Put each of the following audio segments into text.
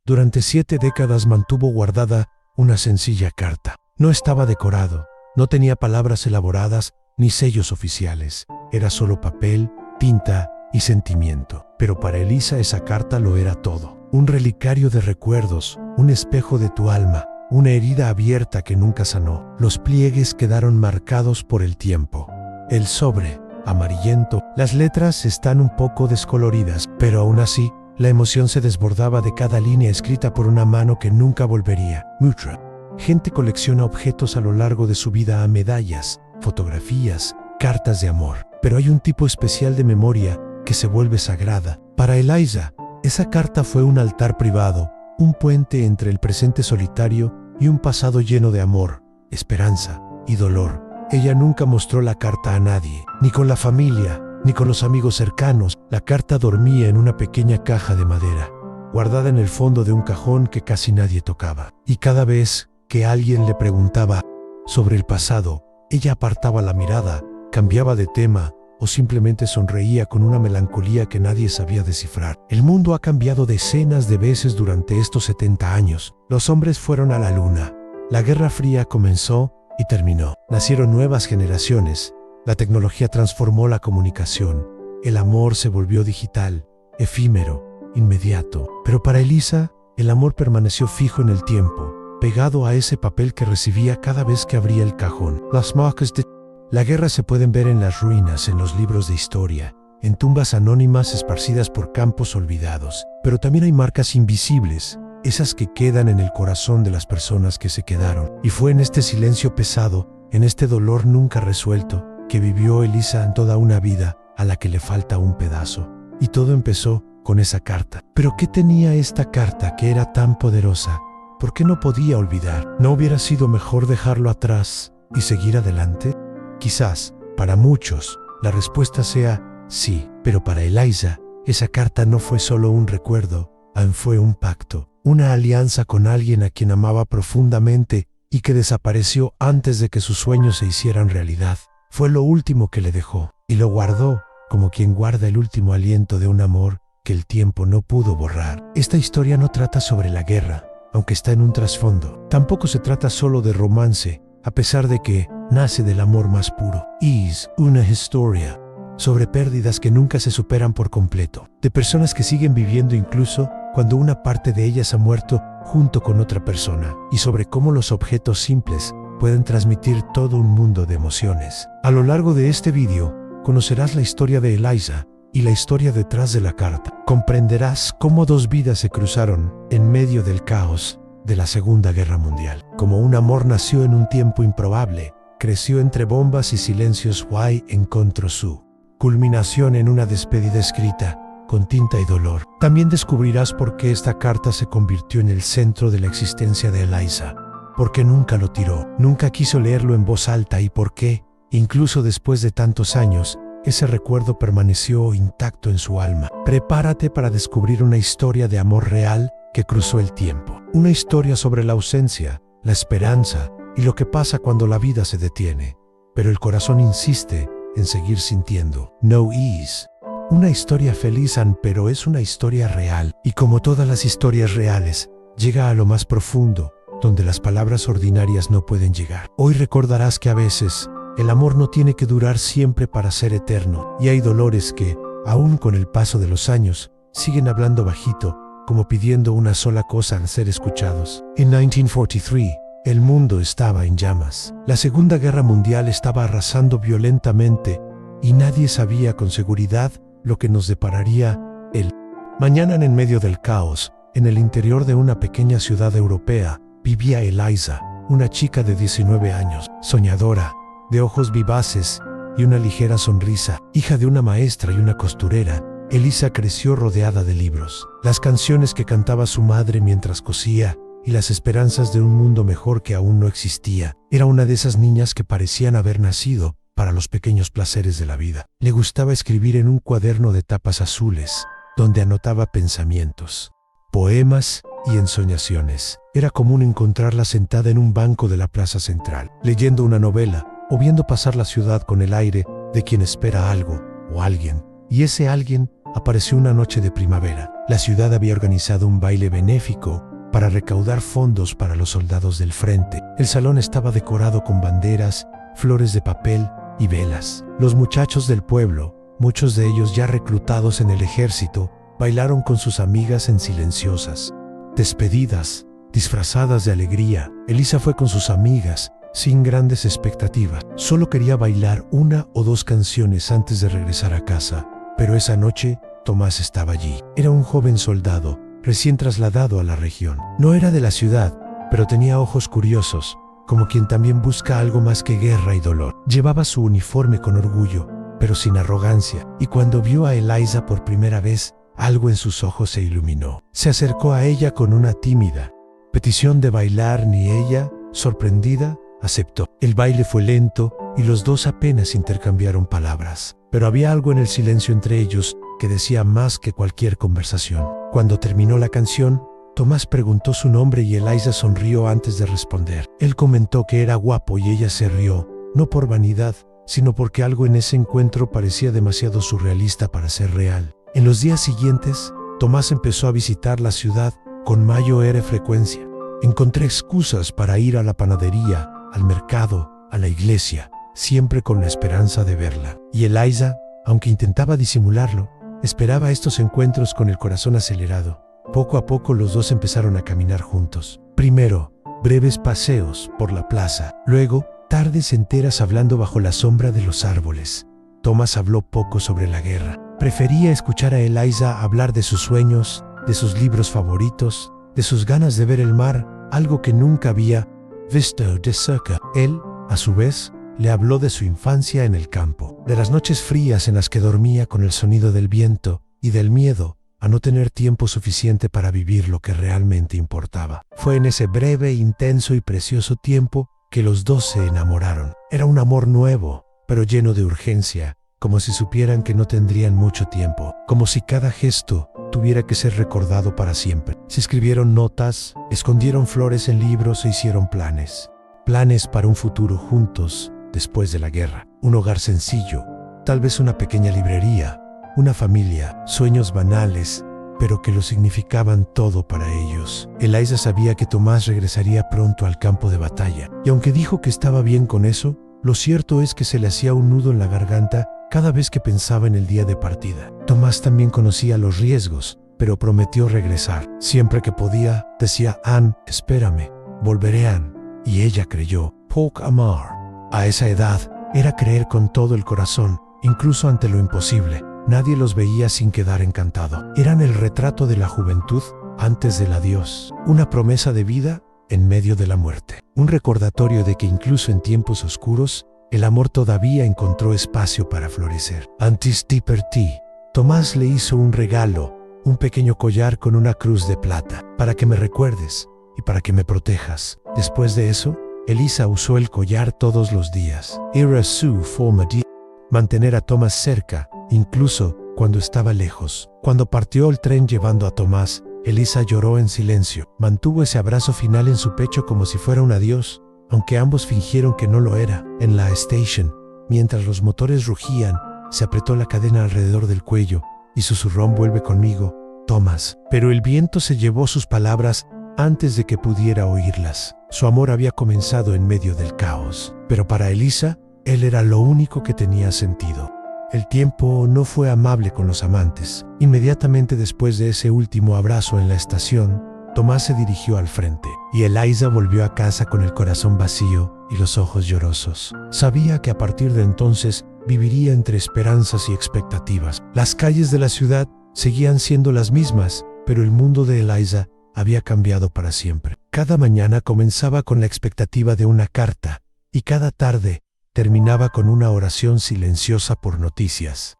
Durante 7 décadas mantuvo guardada una sencilla carta. No estaba decorado, no tenía palabras elaboradas ni sellos oficiales. Era solo papel, tinta y sentimiento. Pero para Elisa esa carta lo era todo. Un relicario de recuerdos, un espejo de tu alma, una herida abierta que nunca sanó. Los pliegues quedaron marcados por el tiempo. El sobre, amarillento, las letras están un poco descoloridas, pero aún así, la emoción se desbordaba de cada línea escrita por una mano que nunca volvería. Mutra. Gente colecciona objetos a lo largo de su vida, a medallas, fotografías, cartas de amor. Pero hay un tipo especial de memoria que se vuelve sagrada. Para Eliza, esa carta fue un altar privado, un puente entre el presente solitario y un pasado lleno de amor, esperanza y dolor. Ella nunca mostró la carta a nadie, ni con la familia, ni con los amigos cercanos. La carta dormía en una pequeña caja de madera, guardada en el fondo de un cajón que casi nadie tocaba. Y cada vez que alguien le preguntaba sobre el pasado, ella apartaba la mirada, cambiaba de tema o simplemente sonreía con una melancolía que nadie sabía descifrar. El mundo ha cambiado decenas de veces durante estos 70 años. Los hombres fueron a la luna. La Guerra Fría comenzó y terminó. Nacieron nuevas generaciones. La tecnología transformó la comunicación. El amor se volvió digital, efímero, inmediato. Pero para Elisa, el amor permaneció fijo en el tiempo, pegado a ese papel que recibía cada vez que abría el cajón. Las marcas de la guerra se pueden ver en las ruinas, en los libros de historia, en tumbas anónimas esparcidas por campos olvidados. Pero también hay marcas invisibles, esas que quedan en el corazón de las personas que se quedaron. Y fue en este silencio pesado, en este dolor nunca resuelto, que vivió Elisa en toda una vida a la que le falta un pedazo. Y todo empezó con esa carta. ¿Pero qué tenía esta carta que era tan poderosa? ¿Por qué no podía olvidar? ¿No hubiera sido mejor dejarlo atrás y seguir adelante? Quizás, para muchos, la respuesta sea sí, pero para Eliza, esa carta no fue solo un recuerdo, fue un pacto, una alianza con alguien a quien amaba profundamente y que desapareció antes de que sus sueños se hicieran realidad. Fue lo último que le dejó, y lo guardó como quien guarda el último aliento de un amor que el tiempo no pudo borrar. Esta historia no trata sobre la guerra, aunque está en un trasfondo. Tampoco se trata solo de romance, a pesar de que nace del amor más puro. Es una historia sobre pérdidas que nunca se superan por completo, de personas que siguen viviendo incluso cuando una parte de ellas ha muerto junto con otra persona, y sobre cómo los objetos simples pueden transmitir todo un mundo de emociones. A lo largo de este vídeo, conocerás la historia de Eliza y la historia detrás de la carta. Comprenderás cómo dos vidas se cruzaron en medio del caos de la Segunda Guerra Mundial. Como un amor nació en un tiempo improbable, creció entre bombas y silencios y encontró su culminación en una despedida escrita con tinta y dolor. También descubrirás por qué esta carta se convirtió en el centro de la existencia de Eliza, por qué nunca lo tiró, nunca quiso leerlo en voz alta y por qué, incluso después de tantos años, ese recuerdo permaneció intacto en su alma. Prepárate para descubrir una historia de amor real que cruzó el tiempo. Una historia sobre la ausencia, la esperanza y lo que pasa cuando la vida se detiene. Pero el corazón insiste en seguir sintiendo. No es una historia feliz, pero es una historia real. Y como todas las historias reales, llega a lo más profundo, donde las palabras ordinarias no pueden llegar. Hoy recordarás que a veces el amor no tiene que durar siempre para ser eterno. Y hay dolores que, aún con el paso de los años, siguen hablando bajito, como pidiendo una sola cosa al ser escuchados. En 1943, el mundo estaba en llamas. La Segunda Guerra Mundial estaba arrasando violentamente y nadie sabía con seguridad lo que nos depararía el mañana. En medio del caos, en el interior de una pequeña ciudad europea, vivía Eliza, una chica de 19 años, soñadora, de ojos vivaces y una ligera sonrisa. Hija de una maestra y una costurera, Eliza creció rodeada de libros, las canciones que cantaba su madre mientras cosía y las esperanzas de un mundo mejor que aún no existía. Era una de esas niñas que parecían haber nacido para los pequeños placeres de la vida. Le gustaba escribir en un cuaderno de tapas azules, donde anotaba pensamientos, poemas y ensoñaciones. Era común encontrarla sentada en un banco de la plaza central, leyendo una novela o viendo pasar la ciudad con el aire de quien espera algo o alguien. Y ese alguien apareció una noche de primavera. La ciudad había organizado un baile benéfico para recaudar fondos para los soldados del frente. El salón estaba decorado con banderas, flores de papel y velas. Los muchachos del pueblo, muchos de ellos ya reclutados en el ejército, bailaron con sus amigas en silenciosas despedidas, disfrazadas de alegría. Elisa fue con sus amigas, sin grandes expectativas. Solo quería bailar una o dos canciones antes de regresar a casa. Pero esa noche, Tomás estaba allí. Era un joven soldado, recién trasladado a la región. No era de la ciudad, pero tenía ojos curiosos, como quien también busca algo más que guerra y dolor. Llevaba su uniforme con orgullo, pero sin arrogancia, y cuando vio a Eliza por primera vez, algo en sus ojos se iluminó. Se acercó a ella con una tímida petición de bailar, ni ella, sorprendida, aceptó. El baile fue lento y los dos apenas intercambiaron palabras, pero había algo en el silencio entre ellos que decía más que cualquier conversación. Cuando terminó la canción, Tomás preguntó su nombre y Eliza sonrió antes de responder. Él comentó que era guapo y ella se rió, no por vanidad, sino porque algo en ese encuentro parecía demasiado surrealista para ser real. En los días siguientes, Tomás empezó a visitar la ciudad con mayor frecuencia. Encontré excusas para ir a la panadería, al mercado, a la iglesia, siempre con la esperanza de verla. Y Eliza, aunque intentaba disimularlo, esperaba estos encuentros con el corazón acelerado. Poco a poco los dos empezaron a caminar juntos. Primero, breves paseos por la plaza. Luego, tardes enteras hablando bajo la sombra de los árboles. Tomás habló poco sobre la guerra. Prefería escuchar a Eliza hablar de sus sueños, de sus libros favoritos, de sus ganas de ver el mar, algo que nunca había visto de cerca. Él, a su vez, le habló de su infancia en el campo, de las noches frías en las que dormía con el sonido del viento y del miedo a no tener tiempo suficiente para vivir lo que realmente importaba. Fue en ese breve, intenso y precioso tiempo que los dos se enamoraron. Era un amor nuevo, pero lleno de urgencia, como si supieran que no tendrían mucho tiempo, como si cada gesto tuviera que ser recordado para siempre. Se escribieron notas, escondieron flores en libros e hicieron planes. Planes para un futuro juntos después de la guerra. Un hogar sencillo, tal vez una pequeña librería, una familia, sueños banales, pero que lo significaban todo para ellos. Eliza sabía que Tomás regresaría pronto al campo de batalla, y aunque dijo que estaba bien con eso, lo cierto es que se le hacía un nudo en la garganta cada vez que pensaba en el día de partida. Tomás también conocía los riesgos, pero prometió regresar. Siempre que podía, decía: Anne, espérame, volveré, Anne. Y ella creyó. Poc amar. A esa edad, era creer con todo el corazón, incluso ante lo imposible. Nadie los veía sin quedar encantado. Eran el retrato de la juventud antes del adiós. Una promesa de vida en medio de la muerte. Un recordatorio de que incluso en tiempos oscuros, el amor todavía encontró espacio para florecer. Antes de partir, Tomás le hizo un regalo, un pequeño collar con una cruz de plata, para que me recuerdes y para que me protejas. Después de eso, Eliza usó el collar todos los días. Era su forma de mantener a Tomás cerca, incluso cuando estaba lejos. Cuando partió el tren llevando a Tomás, Eliza lloró en silencio. Mantuvo ese abrazo final en su pecho como si fuera un adiós, aunque ambos fingieron que no lo era. En la station, mientras los motores rugían, se apretó la cadena alrededor del cuello y susurró: vuelve conmigo, Tomás. Pero el viento se llevó sus palabras antes de que pudiera oírlas. Su amor había comenzado en medio del caos, pero para Eliza, él era lo único que tenía sentido. El tiempo no fue amable con los amantes. Inmediatamente después de ese último abrazo en la estación, Tomás se dirigió al frente, y Eliza volvió a casa con el corazón vacío y los ojos llorosos. Sabía que a partir de entonces viviría entre esperanzas y expectativas. Las calles de la ciudad seguían siendo las mismas, pero el mundo de Eliza había cambiado para siempre. Cada mañana comenzaba con la expectativa de una carta, y cada tarde terminaba con una oración silenciosa por noticias.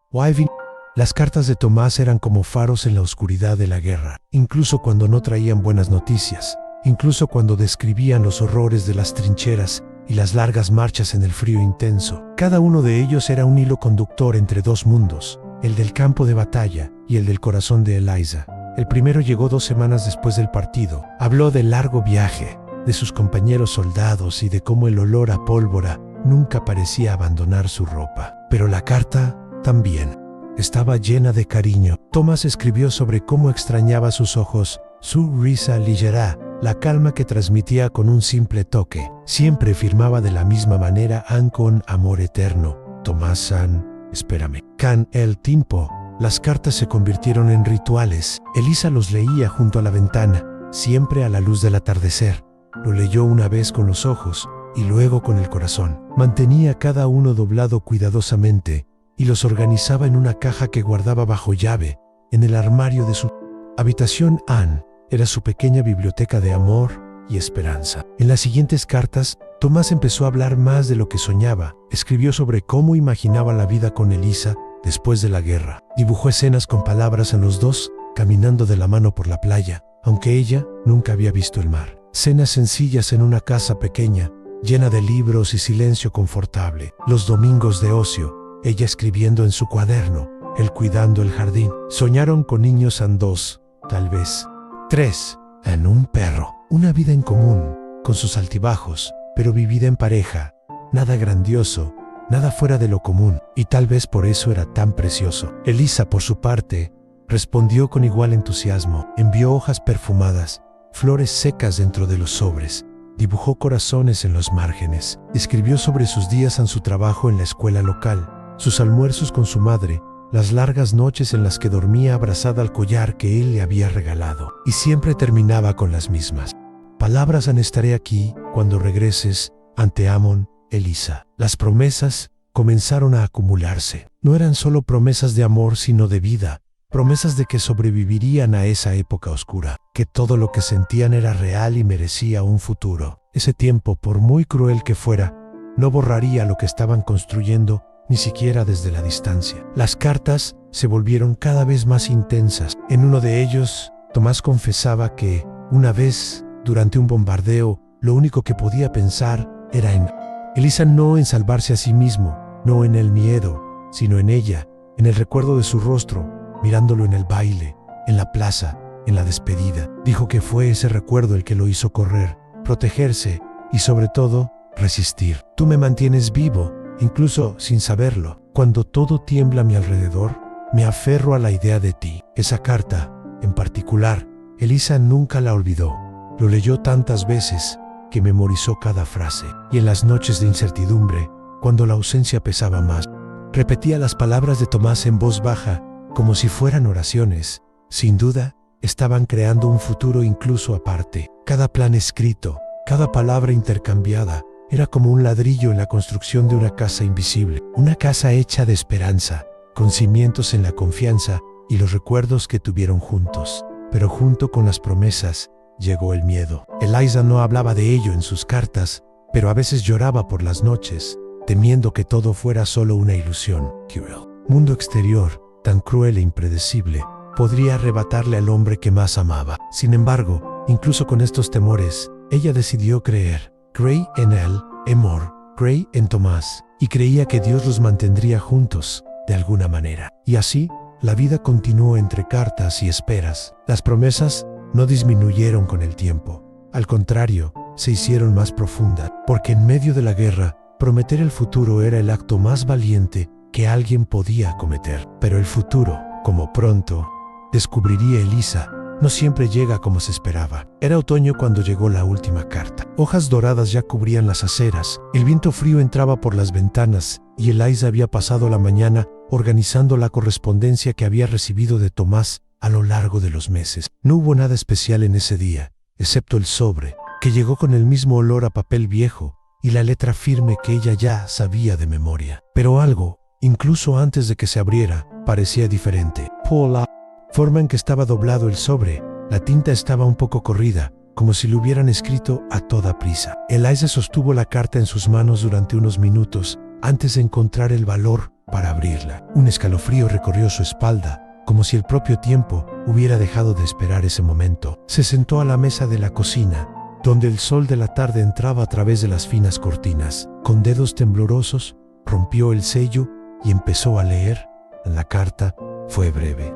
Las cartas de Tomás eran como faros en la oscuridad de la guerra, incluso cuando no traían buenas noticias, incluso cuando describían los horrores de las trincheras y las largas marchas en el frío intenso. Cada uno de ellos era un hilo conductor entre dos mundos, el del campo de batalla y el del corazón de Eliza. El primero llegó 2 semanas después del partido. Habló del largo viaje, de sus compañeros soldados y de cómo el olor a pólvora nunca parecía abandonar su ropa. Pero la carta también. estaba llena de cariño. Thomas escribió sobre cómo extrañaba sus ojos, su risa ligera, la calma que transmitía con un simple toque. Siempre firmaba de la misma manera Anne con amor eterno. Tomás-san, espérame. Can el tiempo. Las cartas se convirtieron en rituales. Elisa los leía junto a la ventana, siempre a la luz del atardecer. Lo leyó una vez con los ojos y luego con el corazón. Mantenía cada uno doblado cuidadosamente y los organizaba en una caja que guardaba bajo llave en el armario de su habitación. Anne era su pequeña biblioteca de amor y esperanza. En las siguientes cartas, Tomás empezó a hablar más de lo que soñaba. Escribió sobre cómo imaginaba la vida con Elisa después de la guerra. Dibujó escenas con palabras en los dos, caminando de la mano por la playa, aunque ella nunca había visto el mar. Cenas sencillas en una casa pequeña, llena de libros y silencio confortable. Los domingos de ocio, ella escribiendo en su cuaderno, él cuidando el jardín. Soñaron con niños en 2, tal vez 3, en un perro. Una vida en común, con sus altibajos, pero vivida en pareja. Nada grandioso, nada fuera de lo común, y tal vez por eso era tan precioso. Elisa, por su parte, respondió con igual entusiasmo. Envió hojas perfumadas, flores secas dentro de los sobres. Dibujó corazones en los márgenes. Escribió sobre sus días en su trabajo en la escuela local, sus almuerzos con su madre, las largas noches en las que dormía abrazada al collar que él le había regalado. Y siempre terminaba con las mismas palabras: estaré aquí cuando regreses, ante Amon, Elisa. Las promesas comenzaron a acumularse. No eran solo promesas de amor, sino de vida, promesas de que sobrevivirían a esa época oscura, que todo lo que sentían era real y merecía un futuro. Ese tiempo, por muy cruel que fuera, no borraría lo que estaban construyendo, ni siquiera desde la distancia. Las cartas se volvieron cada vez más intensas. En uno de ellos, Tomás confesaba que, una vez, durante un bombardeo, lo único que podía pensar era en Elisa, no en salvarse a sí mismo, no en el miedo, sino en ella, en el recuerdo de su rostro, mirándolo en el baile, en la plaza, en la despedida. Dijo que fue ese recuerdo el que lo hizo correr, protegerse y, sobre todo, resistir. Tú me mantienes vivo, incluso sin saberlo. Cuando todo tiembla a mi alrededor, me aferro a la idea de ti. Esa carta, en particular, Elisa nunca la olvidó. Lo leyó tantas veces que memorizó cada frase. Y en las noches de incertidumbre, cuando la ausencia pesaba más, repetía las palabras de Tomás en voz baja, como si fueran oraciones. Sin duda, estaban creando un futuro incluso aparte. Cada plan escrito, cada palabra intercambiada, era como un ladrillo en la construcción de una casa invisible. Una casa hecha de esperanza, con cimientos en la confianza y los recuerdos que tuvieron juntos. Pero junto con las promesas, llegó el miedo. Elisa no hablaba de ello en sus cartas, pero a veces lloraba por las noches, temiendo que todo fuera solo una ilusión. Cruel mundo exterior, tan cruel e impredecible, podría arrebatarle al hombre que más amaba. Sin embargo, incluso con estos temores, ella decidió creer. Creí en él, amor, creí en Tomás, y creía que Dios los mantendría juntos, de alguna manera. Y así, la vida continuó entre cartas y esperas. Las promesas no disminuyeron con el tiempo. Al contrario, se hicieron más profundas, porque en medio de la guerra, prometer el futuro era el acto más valiente que alguien podía cometer. Pero el futuro, como pronto descubriría Elisa, no siempre llega como se esperaba. Era otoño cuando llegó la última carta. Hojas doradas ya cubrían las aceras, el viento frío entraba por las ventanas y Elisa había pasado la mañana organizando la correspondencia que había recibido de Tomás a lo largo de los meses. No hubo nada especial en ese día, excepto el sobre, que llegó con el mismo olor a papel viejo y la letra firme que ella ya sabía de memoria. Pero algo, incluso antes de que se abriera, parecía diferente. Por la forma en que estaba doblado el sobre, la tinta estaba un poco corrida, como si lo hubieran escrito a toda prisa. Elisa sostuvo la carta en sus manos durante unos minutos antes de encontrar el valor para abrirla. Un escalofrío recorrió su espalda, como si el propio tiempo hubiera dejado de esperar ese momento. Se sentó a la mesa de la cocina, donde el sol de la tarde entraba a través de las finas cortinas. Con dedos temblorosos, rompió el sello y empezó a leer. La carta fue breve.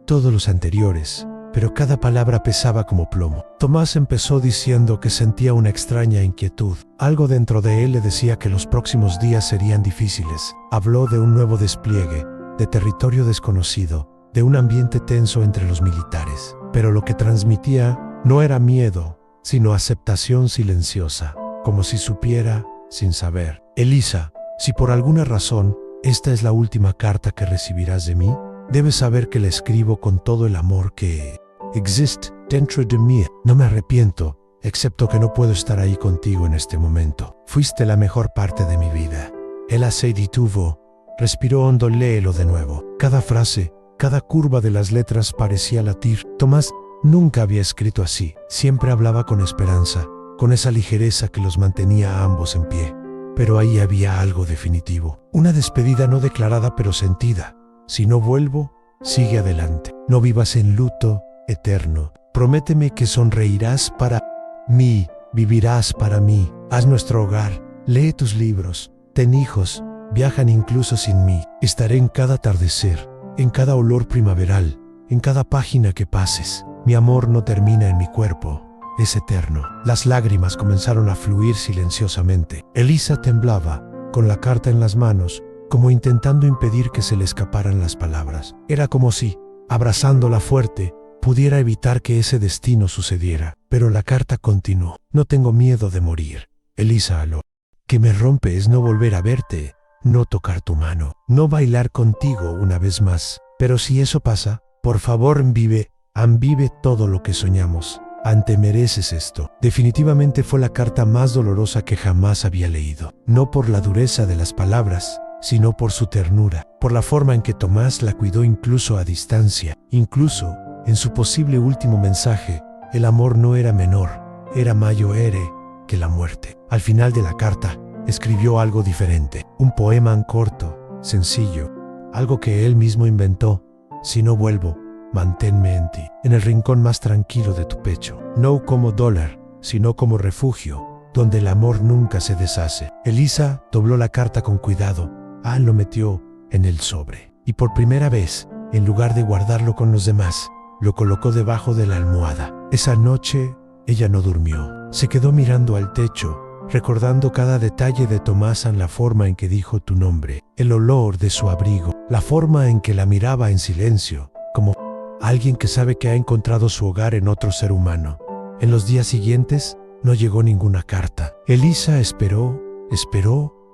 Todos los anteriores pero cada palabra pesaba como plomo. Tomás empezó diciendo que sentía una extraña inquietud. Algo dentro de él le decía que los próximos días serían difíciles. Habló de un nuevo despliegue, de territorio desconocido, de un ambiente tenso entre los militares. Pero lo que transmitía no era miedo, sino aceptación silenciosa, como si supiera sin saber. Elisa, si por alguna razón esta es la última carta que recibirás de mí, debes saber que la escribo con todo el amor que existe dentro de mí. No me arrepiento, excepto que no puedo estar ahí contigo en este momento. Fuiste la mejor parte de mi vida. Ella se detuvo, respiró hondo, léelo de nuevo. Cada frase, cada curva de las letras parecía latir. Tomás nunca había escrito así. Siempre hablaba con esperanza, con esa ligereza que los mantenía a ambos en pie. Pero ahí había algo definitivo. Una despedida no declarada pero sentida. Si no vuelvo, sigue adelante. No vivas en luto eterno. Prométeme que sonreirás para mí, vivirás para mí. Haz nuestro hogar, lee tus libros, ten hijos, viajan incluso sin mí. Estaré en cada atardecer, en cada olor primaveral, en cada página que pases. Mi amor no termina en mi cuerpo. Es eterno. Las lágrimas comenzaron a fluir silenciosamente. Elisa temblaba, con la carta en las manos, como intentando impedir que se le escaparan las palabras. Era como si, abrazándola fuerte, pudiera evitar que ese destino sucediera. Pero la carta continuó. No tengo miedo de morir. Elisa, lo que me rompe es no volver a verte, no tocar tu mano, no bailar contigo una vez más. Pero si eso pasa, por favor vive todo lo que soñamos. Ante mereces esto. Definitivamente fue la carta más dolorosa que jamás había leído. No por la dureza de las palabras, sino por su ternura, por la forma en que Tomás la cuidó incluso a distancia. Incluso, en su posible último mensaje, el amor no era menor, era mayor que la muerte. Al final de la carta, escribió algo diferente. Un poema corto, sencillo, algo que él mismo inventó. Si no vuelvo, manténme en ti, en el rincón más tranquilo de tu pecho. No como dólar, sino como refugio, donde el amor nunca se deshace. Elisa dobló la carta con cuidado. Lo metió en el sobre. Y por primera vez, en lugar de guardarlo con los demás, lo colocó debajo de la almohada. Esa noche, ella no durmió. Se quedó mirando al techo, recordando cada detalle de Tomás, en la forma en que dijo tu nombre, el olor de su abrigo, la forma en que la miraba en silencio, como alguien que sabe que ha encontrado su hogar en otro ser humano. En los días siguientes, no llegó ninguna carta. Elisa esperó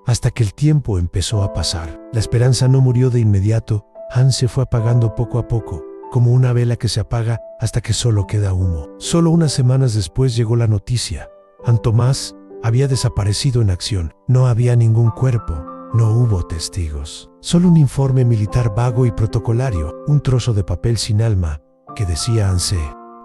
hasta que el tiempo empezó a pasar. La esperanza no murió de inmediato. Hans se fue apagando poco a poco, como una vela que se apaga hasta que solo queda humo. Solo unas semanas después llegó la noticia. Tomás había desaparecido en acción. No había ningún cuerpo. No hubo testigos. Solo un informe militar vago y protocolario, un trozo de papel sin alma que decía Anse.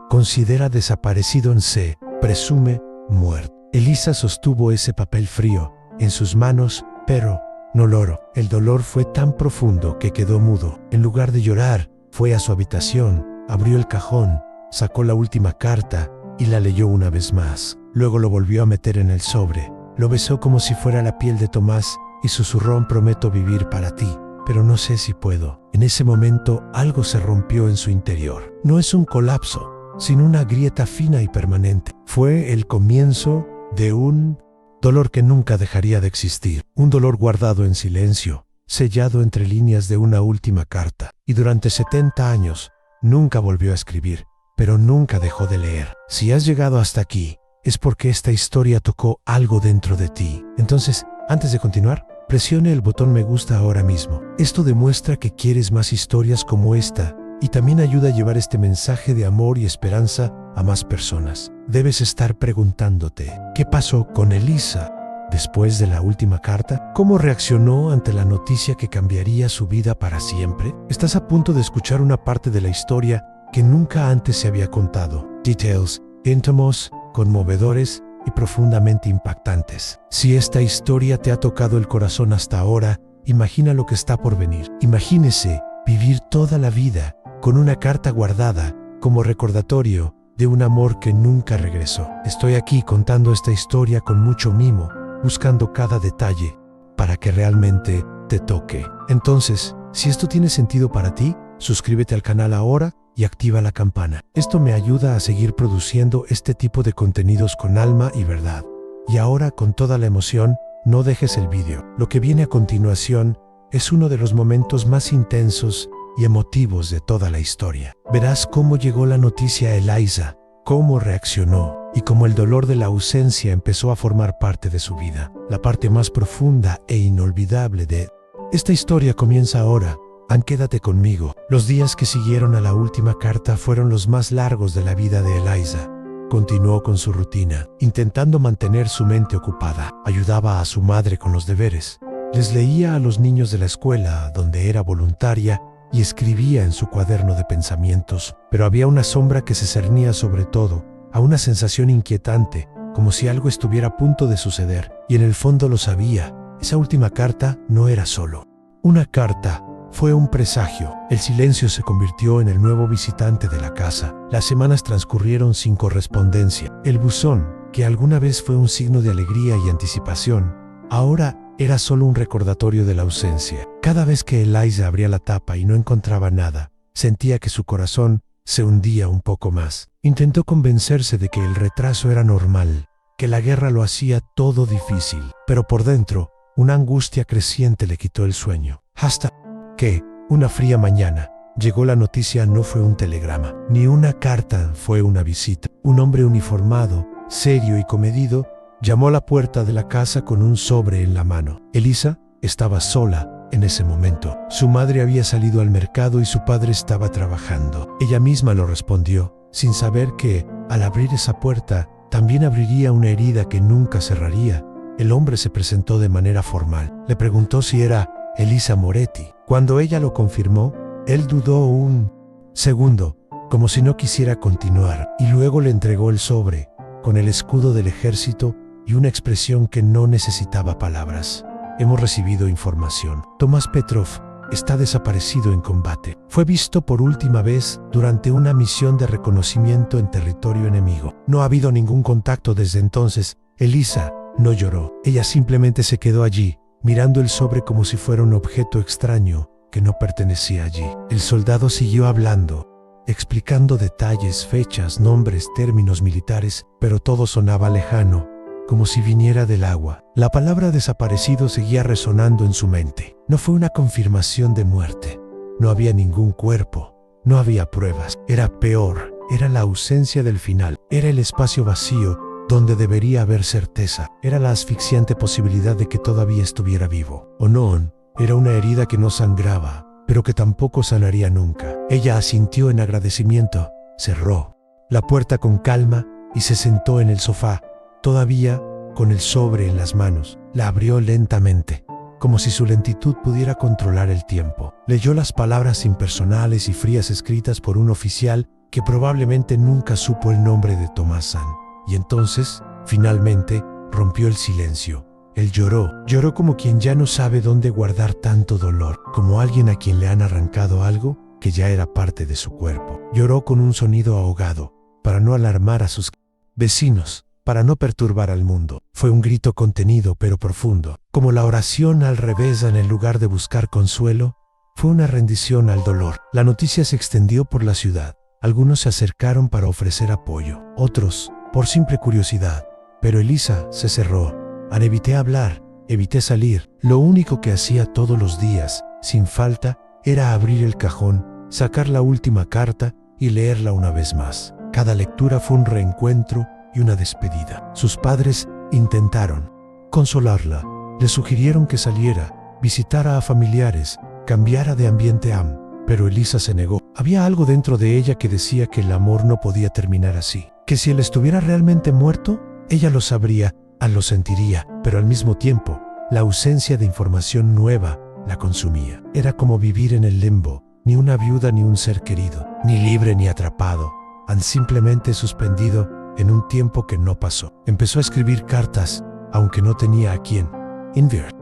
Considera desaparecido Anse, presume muerto. Elisa sostuvo ese papel frío en sus manos, pero no logró. El dolor fue tan profundo que quedó mudo. En lugar de llorar, fue a su habitación, abrió el cajón, sacó la última carta y la leyó una vez más. Luego lo volvió a meter en el sobre. Lo besó como si fuera la piel de Tomás y susurró: prometo vivir para ti, pero no sé si puedo. En ese momento algo se rompió en su interior. No es un colapso, sino una grieta fina y permanente. Fue el comienzo de un dolor que nunca dejaría de existir. Un dolor guardado en silencio, sellado entre líneas de una última carta. Y durante 70 años, nunca volvió a escribir, pero nunca dejó de leer. Si has llegado hasta aquí, es porque esta historia tocó algo dentro de ti. Entonces, antes de continuar, presione el botón me gusta ahora mismo. Esto demuestra que quieres más historias como esta y también ayuda a llevar este mensaje de amor y esperanza a más personas. Debes estar preguntándote, ¿qué pasó con Elisa después de la última carta? ¿Cómo reaccionó ante la noticia que cambiaría su vida para siempre? Estás a punto de escuchar una parte de la historia que nunca antes se había contado. Details íntimos, conmovedores y profundamente impactantes. Si esta historia te ha tocado el corazón hasta ahora, imagina lo que está por venir. Imagínese vivir toda la vida con una carta guardada como recordatorio de un amor que nunca regresó. Estoy aquí contando esta historia con mucho mimo, buscando cada detalle para que realmente te toque. Entonces, si esto tiene sentido para ti, suscríbete al canal ahora, y activa la campana. Esto me ayuda a seguir produciendo este tipo de contenidos con alma y verdad. Y ahora, con toda la emoción, no dejes el vídeo. Lo que viene a continuación es uno de los momentos más intensos y emotivos de toda la historia. Verás cómo llegó la noticia a Eliza, cómo reaccionó y cómo el dolor de la ausencia empezó a formar parte de su vida. La parte más profunda e inolvidable de esta historia comienza ahora. Quédate conmigo. Los días que siguieron a la última carta fueron los más largos de la vida de Eliza. Continuó con su rutina, intentando mantener su mente ocupada. Ayudaba a su madre con los deberes. Les leía a los niños de la escuela, donde era voluntaria, y escribía en su cuaderno de pensamientos. Pero había una sombra que se cernía sobre todo, a una sensación inquietante, como si algo estuviera a punto de suceder. Y en el fondo lo sabía. Esa última carta no era solo una carta. Fue un presagio. El silencio se convirtió en el nuevo visitante de la casa. Las semanas transcurrieron sin correspondencia. El buzón, que alguna vez fue un signo de alegría y anticipación, ahora era solo un recordatorio de la ausencia. Cada vez que Eliza abría la tapa y no encontraba nada, sentía que su corazón se hundía un poco más. Intentó convencerse de que el retraso era normal, que la guerra lo hacía todo difícil, pero por dentro, una angustia creciente le quitó el sueño. Hasta que, una fría mañana, llegó la noticia. No fue un telegrama, ni una carta, fue una visita. Un hombre uniformado, serio y comedido, llamó a la puerta de la casa con un sobre en la mano. Eliza estaba sola en ese momento. Su madre había salido al mercado y su padre estaba trabajando. Ella misma lo respondió, sin saber que, al abrir esa puerta, también abriría una herida que nunca cerraría. El hombre se presentó de manera formal. Le preguntó si era Eliza Moretti. Cuando ella lo confirmó, él dudó un segundo, como si no quisiera continuar, y luego le entregó el sobre, con el escudo del ejército y una expresión que no necesitaba palabras. Hemos recibido información. Tomás Petrov está desaparecido en combate. Fue visto por última vez durante una misión de reconocimiento en territorio enemigo. No ha habido ningún contacto desde entonces. Eliza no lloró. Ella simplemente se quedó allí, mirando el sobre como si fuera un objeto extraño que no pertenecía allí. El soldado siguió hablando, explicando detalles, fechas, nombres, términos militares, pero todo sonaba lejano, como si viniera del agua. La palabra desaparecido seguía resonando en su mente. No fue una confirmación de muerte. No había ningún cuerpo. No había pruebas. Era peor. Era la ausencia del final. Era el espacio vacío donde debería haber certeza. Era la asfixiante posibilidad de que todavía estuviera vivo. O no, era una herida que no sangraba, pero que tampoco sanaría nunca. Ella asintió en agradecimiento, cerró la puerta con calma y se sentó en el sofá, todavía con el sobre en las manos. La abrió lentamente, como si su lentitud pudiera controlar el tiempo. Leyó las palabras impersonales y frías escritas por un oficial que probablemente nunca supo el nombre de Tomás San. Y entonces, finalmente, rompió el silencio. Él lloró como quien ya no sabe dónde guardar tanto dolor, como alguien a quien le han arrancado algo que ya era parte de su cuerpo. Lloró con un sonido ahogado, para no alarmar a sus vecinos, para no perturbar al mundo. Fue un grito contenido pero profundo, como la oración al revés en el lugar de buscar consuelo. Fue una rendición al dolor. La noticia se extendió por la ciudad. Algunos se acercaron para ofrecer apoyo, otros por simple curiosidad. Pero Eliza se cerró. Evité hablar, evité salir. Lo único que hacía todos los días, sin falta, era abrir el cajón, sacar la última carta y leerla una vez más. Cada lectura fue un reencuentro y una despedida. Sus padres intentaron consolarla. Le sugirieron que saliera, visitara a familiares, cambiara de ambiente pero Eliza se negó. Había algo dentro de ella que decía que el amor no podía terminar así, que si él estuviera realmente muerto, ella lo sabría, lo sentiría, pero al mismo tiempo, la ausencia de información nueva la consumía. Era como vivir en el limbo, ni una viuda ni un ser querido, ni libre ni atrapado, han simplemente suspendido en un tiempo que no pasó. Empezó a escribir cartas, aunque no tenía a quién.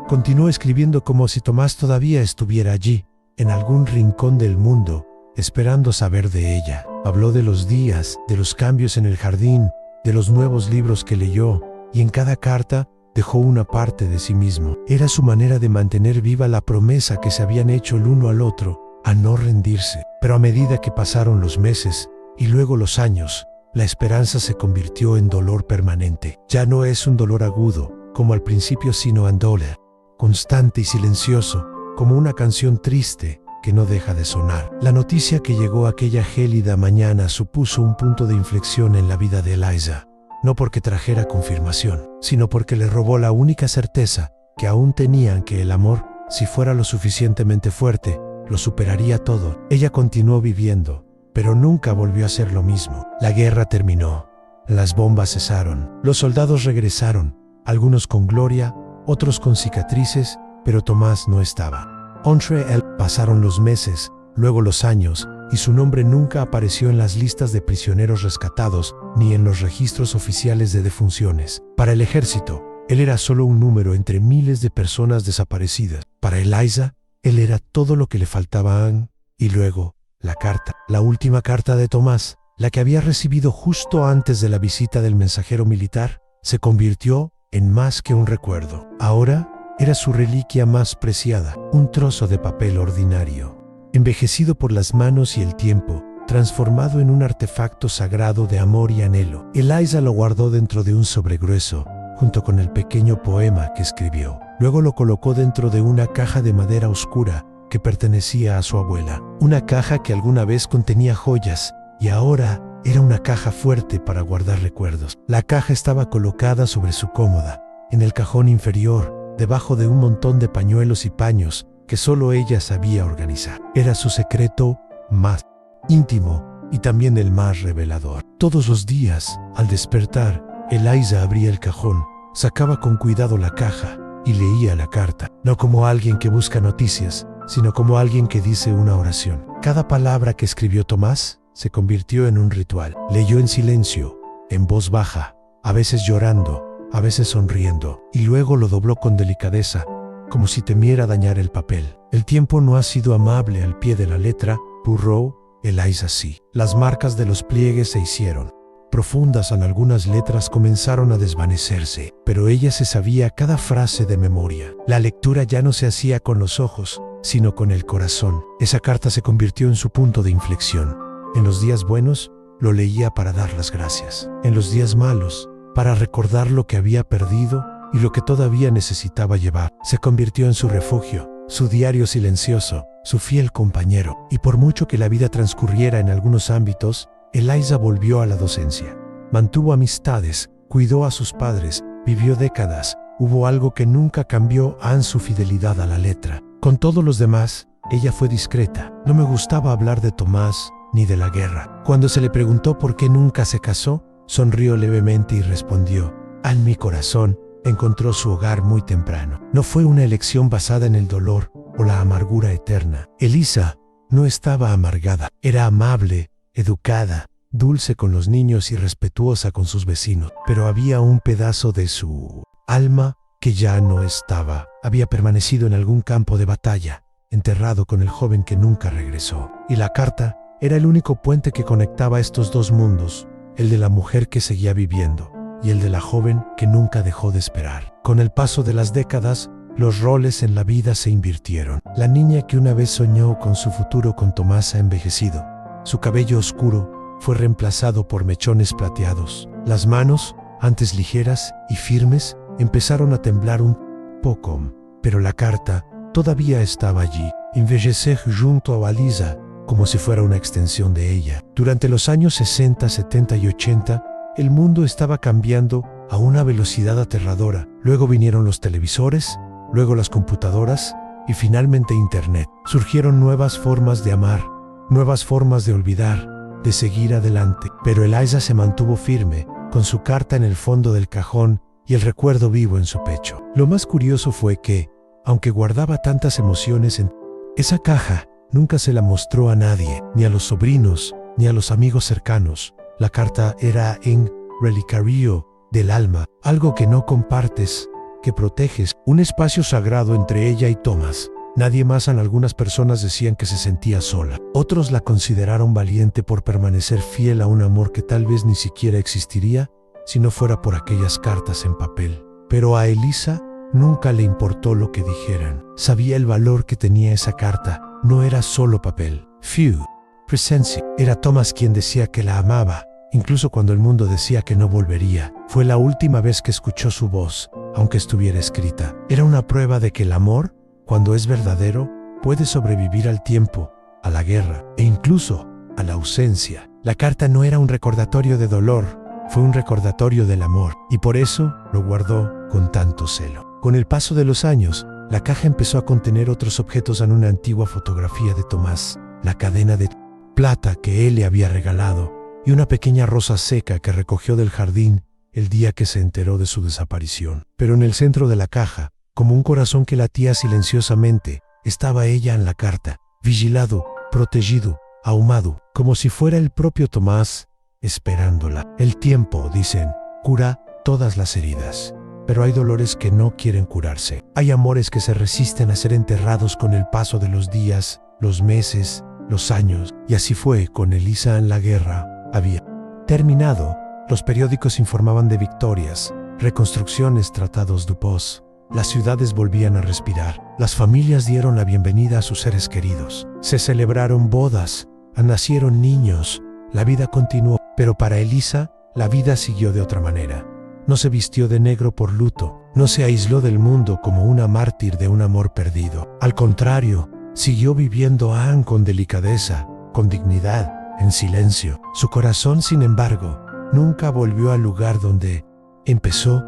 Continuó escribiendo como si Tomás todavía estuviera allí, en algún rincón del mundo, esperando saber de ella. Habló de los días, de los cambios en el jardín, de los nuevos libros que leyó, y en cada carta dejó una parte de sí mismo. Era su manera de mantener viva la promesa que se habían hecho el uno al otro, a no rendirse. Pero a medida que pasaron los meses y luego los años, la esperanza se convirtió en dolor permanente. Ya no es un dolor agudo, como al principio, sino un dolor constante y silencioso, como una canción triste que no deja de sonar. La noticia que llegó aquella gélida mañana supuso un punto de inflexión en la vida de Eliza, no porque trajera confirmación, sino porque le robó la única certeza que aún tenían, que el amor, si fuera lo suficientemente fuerte, lo superaría todo. Ella continuó viviendo, pero nunca volvió a ser lo mismo. La guerra terminó, las bombas cesaron, los soldados regresaron, algunos con gloria, otros con cicatrices, pero Tomás no estaba. Entre él pasaron los meses, luego los años, y su nombre nunca apareció en las listas de prisioneros rescatados ni en los registros oficiales de defunciones. Para el ejército, él era solo un número entre miles de personas desaparecidas. Para Eliza, él era todo lo que le faltaba a Anne. Y luego, la carta, la última carta de Tomás, la que había recibido justo antes de la visita del mensajero militar, se convirtió en más que un recuerdo. Ahora era su reliquia más preciada, un trozo de papel ordinario, envejecido por las manos y el tiempo, transformado en un artefacto sagrado de amor y anhelo. Eliza lo guardó dentro de un sobregrueso, junto con el pequeño poema que escribió. Luego lo colocó dentro de una caja de madera oscura que pertenecía a su abuela. Una caja que alguna vez contenía joyas y ahora era una caja fuerte para guardar recuerdos. La caja estaba colocada sobre su cómoda, en el cajón inferior, debajo de un montón de pañuelos y paños que solo ella sabía organizar. Era su secreto más íntimo y también el más revelador. Todos los días, al despertar, Eliza abría el cajón, sacaba con cuidado la caja y leía la carta, no como alguien que busca noticias, sino como alguien que dice una oración. Cada palabra que escribió Tomás se convirtió en un ritual. Leyó en silencio, en voz baja, a veces llorando, a veces sonriendo, y luego lo dobló con delicadeza, como si temiera dañar el papel. El tiempo no ha sido amable al pie de la letra, Poirot, Eliza sí. Las marcas de los pliegues se hicieron profundas, en algunas letras comenzaron a desvanecerse, pero ella se sabía cada frase de memoria. La lectura ya no se hacía con los ojos, sino con el corazón. Esa carta se convirtió en su punto de inflexión. En los días buenos, lo leía para dar las gracias. En los días malos, para recordar lo que había perdido y lo que todavía necesitaba llevar. Se convirtió en su refugio, su diario silencioso, su fiel compañero. Y por mucho que la vida transcurriera en algunos ámbitos, Eliza volvió a la docencia. Mantuvo amistades, cuidó a sus padres, vivió décadas. Hubo algo que nunca cambió: su fidelidad a la letra. Con todos los demás, ella fue discreta. No me gustaba hablar de Tomás ni de la guerra. Cuando se le preguntó por qué nunca se casó, sonrió levemente y respondió: en mi corazón encontró su hogar muy temprano. No fue una elección basada en el dolor o la amargura eterna. Eliza no estaba amargada. Era amable, educada, dulce con los niños y respetuosa con sus vecinos. Pero había un pedazo de su alma que ya no estaba. Había permanecido en algún campo de batalla, enterrado con el joven que nunca regresó. Y la carta era el único puente que conectaba estos dos mundos, el de la mujer que seguía viviendo y el de la joven que nunca dejó de esperar. Con el paso de las décadas, los roles en la vida se invirtieron. La niña que una vez soñó con su futuro con Tomás ha envejecido. Su cabello oscuro fue reemplazado por mechones plateados. Las manos, antes ligeras y firmes, empezaron a temblar un poco, pero la carta todavía estaba allí, envejecer junto a Eliza, como si fuera una extensión de ella. Durante los años 60, 70 y 80, el mundo estaba cambiando a una velocidad aterradora. Luego vinieron los televisores, luego las computadoras y finalmente Internet. Surgieron nuevas formas de amar, nuevas formas de olvidar, de seguir adelante. Pero Eliza se mantuvo firme, con su carta en el fondo del cajón y el recuerdo vivo en su pecho. Lo más curioso fue que, aunque guardaba tantas emociones en esa caja, nunca se la mostró a nadie, ni a los sobrinos, ni a los amigos cercanos. La carta era un relicario del alma, algo que no compartes, que proteges, un espacio sagrado entre ella y Tomás. Nadie más. Algunas personas decían que se sentía sola. Otros la consideraron valiente por permanecer fiel a un amor que tal vez ni siquiera existiría si no fuera por aquellas cartas en papel. Pero a Eliza nunca le importó lo que dijeran. Sabía el valor que tenía esa carta no era solo papel. Few, presencia. Era Thomas quien decía que la amaba, incluso cuando el mundo decía que no volvería. Fue la última vez que escuchó su voz, aunque estuviera escrita. Era una prueba de que el amor, cuando es verdadero, puede sobrevivir al tiempo, a la guerra e incluso a la ausencia. La carta no era un recordatorio de dolor, fue un recordatorio del amor, y por eso lo guardó con tanto celo. Con el paso de los años, la caja empezó a contener otros objetos en una antigua fotografía de Tomás, la cadena de plata que él le había regalado, y una pequeña rosa seca que recogió del jardín el día que se enteró de su desaparición. Pero en el centro de la caja, como un corazón que latía silenciosamente, estaba ella en la carta, vigilado, protegido, ahumado, como si fuera el propio Tomás, esperándola. El tiempo, dicen, cura todas las heridas, pero hay dolores que no quieren curarse. Hay amores que se resisten a ser enterrados con el paso de los días, los meses, los años, y así fue con Elisa en la guerra. Había terminado, los periódicos informaban de victorias, reconstrucciones, tratados de paz. Las ciudades volvían a respirar, las familias dieron la bienvenida a sus seres queridos, se celebraron bodas, nacieron niños, la vida continuó, pero para Elisa, la vida siguió de otra manera. No se vistió de negro por luto, no se aisló del mundo como una mártir de un amor perdido. Al contrario, siguió viviendo con delicadeza, con dignidad, en silencio. Su corazón, sin embargo, nunca volvió al lugar donde empezó.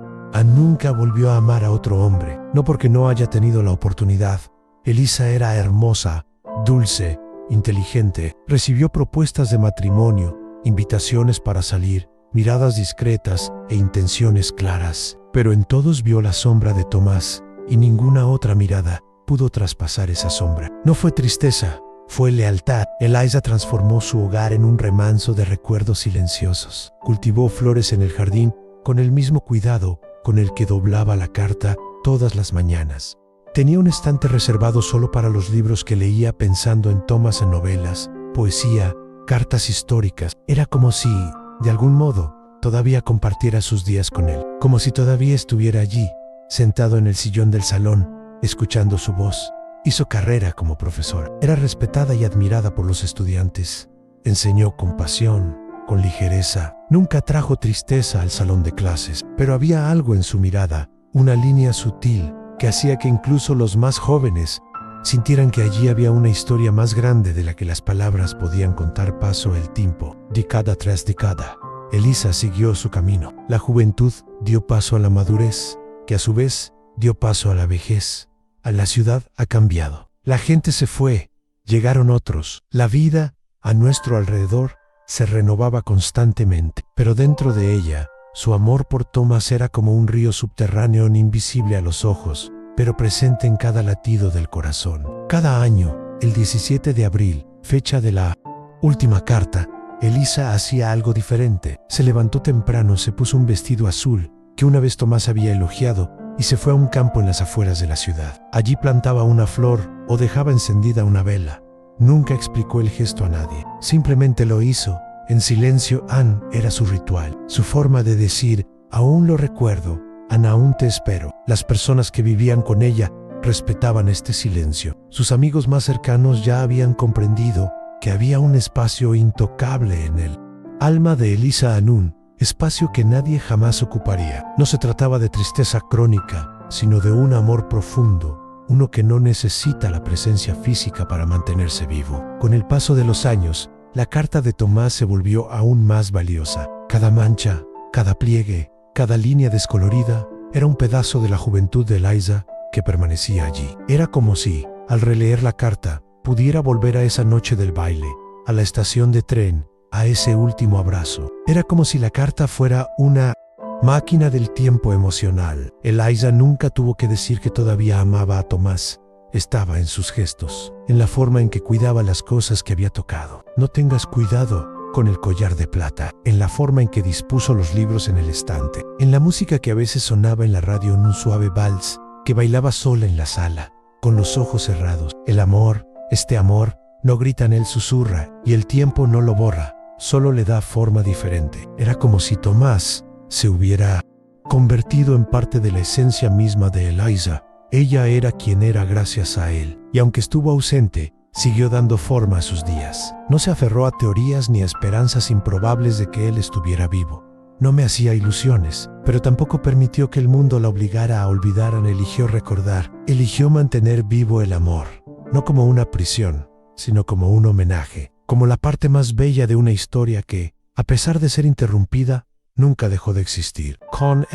Nunca volvió a amar a otro hombre, no porque no haya tenido la oportunidad. Elisa era hermosa, dulce, inteligente. Recibió propuestas de matrimonio, invitaciones para salir, miradas discretas e intenciones claras. Pero en todos vio la sombra de Tomás, y ninguna otra mirada pudo traspasar esa sombra. No fue tristeza, fue lealtad. Elisa transformó su hogar en un remanso de recuerdos silenciosos. Cultivó flores en el jardín con el mismo cuidado con el que doblaba la carta todas las mañanas. Tenía un estante reservado solo para los libros que leía pensando en Tomás, en novelas, poesía, cartas históricas. Era como si, de algún modo, todavía compartiera sus días con él, como si todavía estuviera allí, sentado en el sillón del salón, escuchando su voz. Hizo carrera como profesor. Era respetada y admirada por los estudiantes. Enseñó con pasión, con ligereza. Nunca trajo tristeza al salón de clases, pero había algo en su mirada, una línea sutil, que hacía que incluso los más jóvenes sintieran que allí había una historia más grande de la que las palabras podían contar. Paso el tiempo, década tras década. Elisa siguió su camino. La juventud dio paso a la madurez, que a su vez dio paso a la vejez. La ciudad ha cambiado. La gente se fue, llegaron otros. La vida a nuestro alrededor se renovaba constantemente, pero dentro de ella, su amor por Tomás era como un río subterráneo invisible a los ojos, pero presente en cada latido del corazón. Cada año, el 17 de abril, fecha de la última carta, Elisa hacía algo diferente. Se levantó temprano, se puso un vestido azul, que una vez Tomás había elogiado, y se fue a un campo en las afueras de la ciudad. Allí plantaba una flor o dejaba encendida una vela. Nunca explicó el gesto a nadie, simplemente lo hizo. En silencio, era su ritual, su forma de decir, aún lo recuerdo, aún te espero. Las personas que vivían con ella respetaban este silencio. Sus amigos más cercanos ya habían comprendido que había un espacio intocable en el alma de Elisa Hanoun, espacio que nadie jamás ocuparía. No se trataba de tristeza crónica, sino de un amor profundo, uno que no necesita la presencia física para mantenerse vivo. Con el paso de los años, la carta de Tomás se volvió aún más valiosa. Cada mancha, cada pliegue, cada línea descolorida era un pedazo de la juventud de Elisa que permanecía allí. Era como si, al releer la carta, pudiera volver a esa noche del baile, a la estación de tren, a ese último abrazo. Era como si la carta fuera una máquina del tiempo emocional. Elisa nunca tuvo que decir que todavía amaba a Tomás. Estaba en sus gestos, en la forma en que cuidaba las cosas que había tocado. No tengas cuidado con el collar de plata, en la forma en que dispuso los libros en el estante, en la música que a veces sonaba en la radio, en un suave vals que bailaba sola en la sala, con los ojos cerrados. El amor, este amor, no grita en él, susurra, y el tiempo no lo borra, solo le da forma diferente. Era como si Tomás se hubiera convertido en parte de la esencia misma de Elisa. Ella era quien era gracias a él, y aunque estuvo ausente, siguió dando forma a sus días. No se aferró a teorías ni a esperanzas improbables de que él estuviera vivo. No me hacía ilusiones, pero tampoco permitió que el mundo la obligara a olvidar. Eligió recordar, eligió mantener vivo el amor, no como una prisión, sino como un homenaje, como la parte más bella de una historia que, a pesar de ser interrumpida, nunca dejó de existir. Con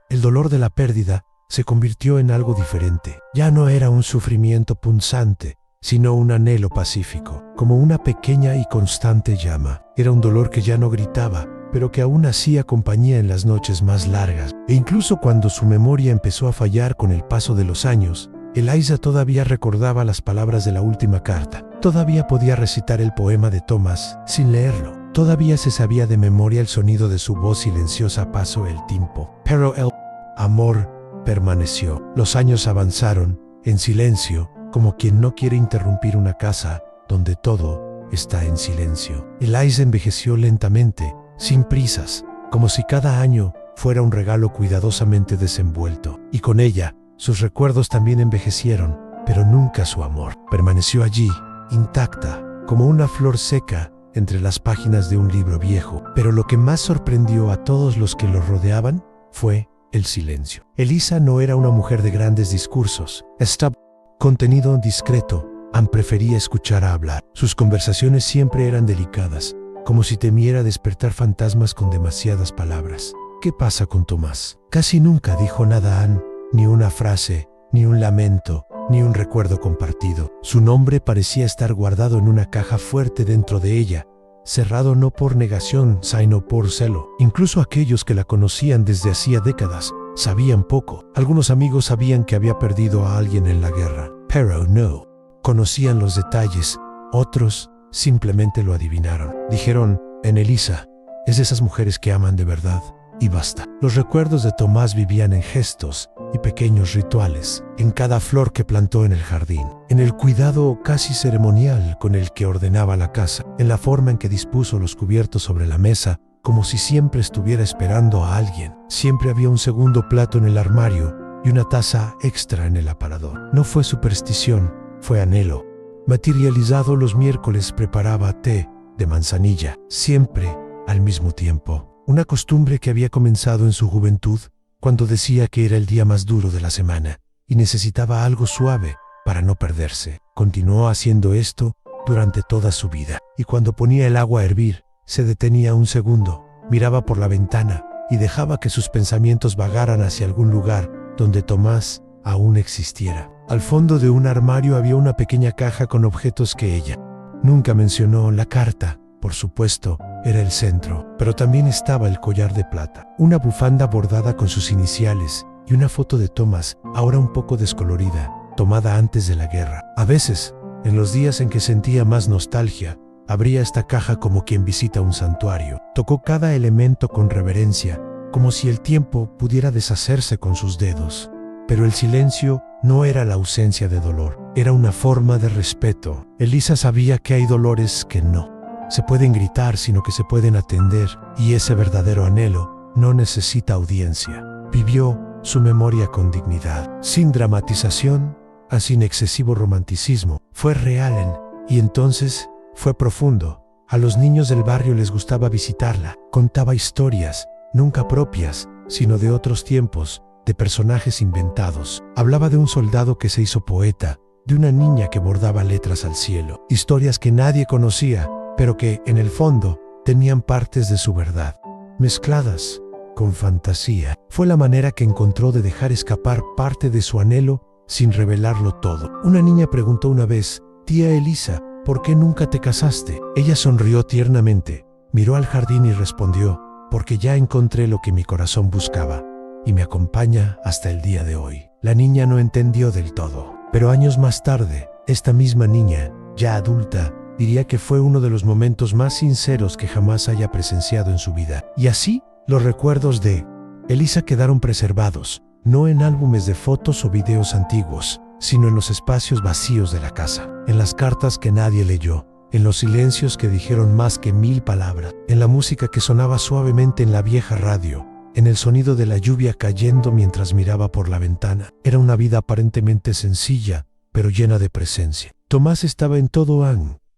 el dolor de la pérdida se convirtió en algo diferente. Ya no era un sufrimiento punzante, sino un anhelo pacífico, como una pequeña y constante llama. Era un dolor que ya no gritaba, pero que aún hacía compañía en las noches más largas. E incluso cuando su memoria empezó a fallar con el paso de los años, Eliza todavía recordaba las palabras de la última carta. Todavía podía recitar el poema de Thomas sin leerlo. Todavía se sabía de memoria el sonido de su voz silenciosa paso el tiempo. Pero el amor permaneció. Los años avanzaron, en silencio, como quien no quiere interrumpir una casa donde todo está en silencio. Eliza envejeció lentamente, sin prisas, como si cada año fuera un regalo cuidadosamente desenvuelto. Y con ella, sus recuerdos también envejecieron, pero nunca su amor. Permaneció allí, intacta, como una flor seca entre las páginas de un libro viejo. Pero lo que más sorprendió a todos los que lo rodeaban fue el silencio. Eliza no era una mujer de grandes discursos. Estaba contenido discreto. Anne prefería escuchar a hablar. Sus conversaciones siempre eran delicadas, como si temiera despertar fantasmas con demasiadas palabras. ¿Qué pasa con Tomás? Casi nunca dijo nada Anne, ni una frase, ni un lamento, ni un recuerdo compartido. Su nombre parecía estar guardado en una caja fuerte dentro de ella, cerrado no por negación, sino por celo. Incluso aquellos que la conocían desde hacía décadas sabían poco. Algunos amigos sabían que había perdido a alguien en la guerra, pero no conocían los detalles. Otros simplemente lo adivinaron. Dijeron, en Eliza, es de esas mujeres que aman de verdad, y basta. Los recuerdos de Tomás vivían en gestos y pequeños rituales, en cada flor que plantó en el jardín, en el cuidado casi ceremonial con el que ordenaba la casa, en la forma en que dispuso los cubiertos sobre la mesa, como si siempre estuviera esperando a alguien. Siempre había un segundo plato en el armario y una taza extra en el aparador. No fue superstición, fue anhelo. Materializado, los miércoles preparaba té de manzanilla, siempre al mismo tiempo. Una costumbre que había comenzado en su juventud, cuando decía que era el día más duro de la semana y necesitaba algo suave para no perderse. Continuó haciendo esto durante toda su vida. Y cuando ponía el agua a hervir, se detenía un segundo, miraba por la ventana y dejaba que sus pensamientos vagaran hacia algún lugar donde Tomás aún existiera. Al fondo de un armario había una pequeña caja con objetos que ella nunca mencionó. La carta, por supuesto, era el centro, pero también estaba el collar de plata, una bufanda bordada con sus iniciales y una foto de Thomas, ahora un poco descolorida, tomada antes de la guerra. A veces, en los días en que sentía más nostalgia, abría esta caja como quien visita un santuario. Tocó cada elemento con reverencia, como si el tiempo pudiera deshacerse con sus dedos. Pero el silencio no era la ausencia de dolor, era una forma de respeto. Eliza sabía que hay dolores que no se pueden gritar, sino que se pueden atender, y ese verdadero anhelo no necesita audiencia. Vivió su memoria con dignidad, sin dramatización, sin excesivo romanticismo. Fue real y entonces fue profundo. A los niños del barrio les gustaba visitarla. Contaba historias, nunca propias, sino de otros tiempos, de personajes inventados. Hablaba de un soldado que se hizo poeta, de una niña que bordaba letras al cielo. Historias que nadie conocía, pero que, en el fondo, tenían partes de su verdad, mezcladas con fantasía. Fue la manera que encontró de dejar escapar parte de su anhelo sin revelarlo todo. Una niña preguntó una vez, «Tía Eliza, ¿por qué nunca te casaste?» Ella sonrió tiernamente, miró al jardín y respondió, «Porque ya encontré lo que mi corazón buscaba, y me acompaña hasta el día de hoy». La niña no entendió del todo, pero años más tarde, esta misma niña, ya adulta, diría que fue uno de los momentos más sinceros que jamás haya presenciado en su vida. Y así, los recuerdos de Eliza quedaron preservados, no en álbumes de fotos o videos antiguos, sino en los espacios vacíos de la casa, en las cartas que nadie leyó, en los silencios que dijeron más que 1000 palabras, en la música que sonaba suavemente en la vieja radio, en el sonido de la lluvia cayendo mientras miraba por la ventana. Era una vida aparentemente sencilla, pero llena de presencia. Tomás estaba en todo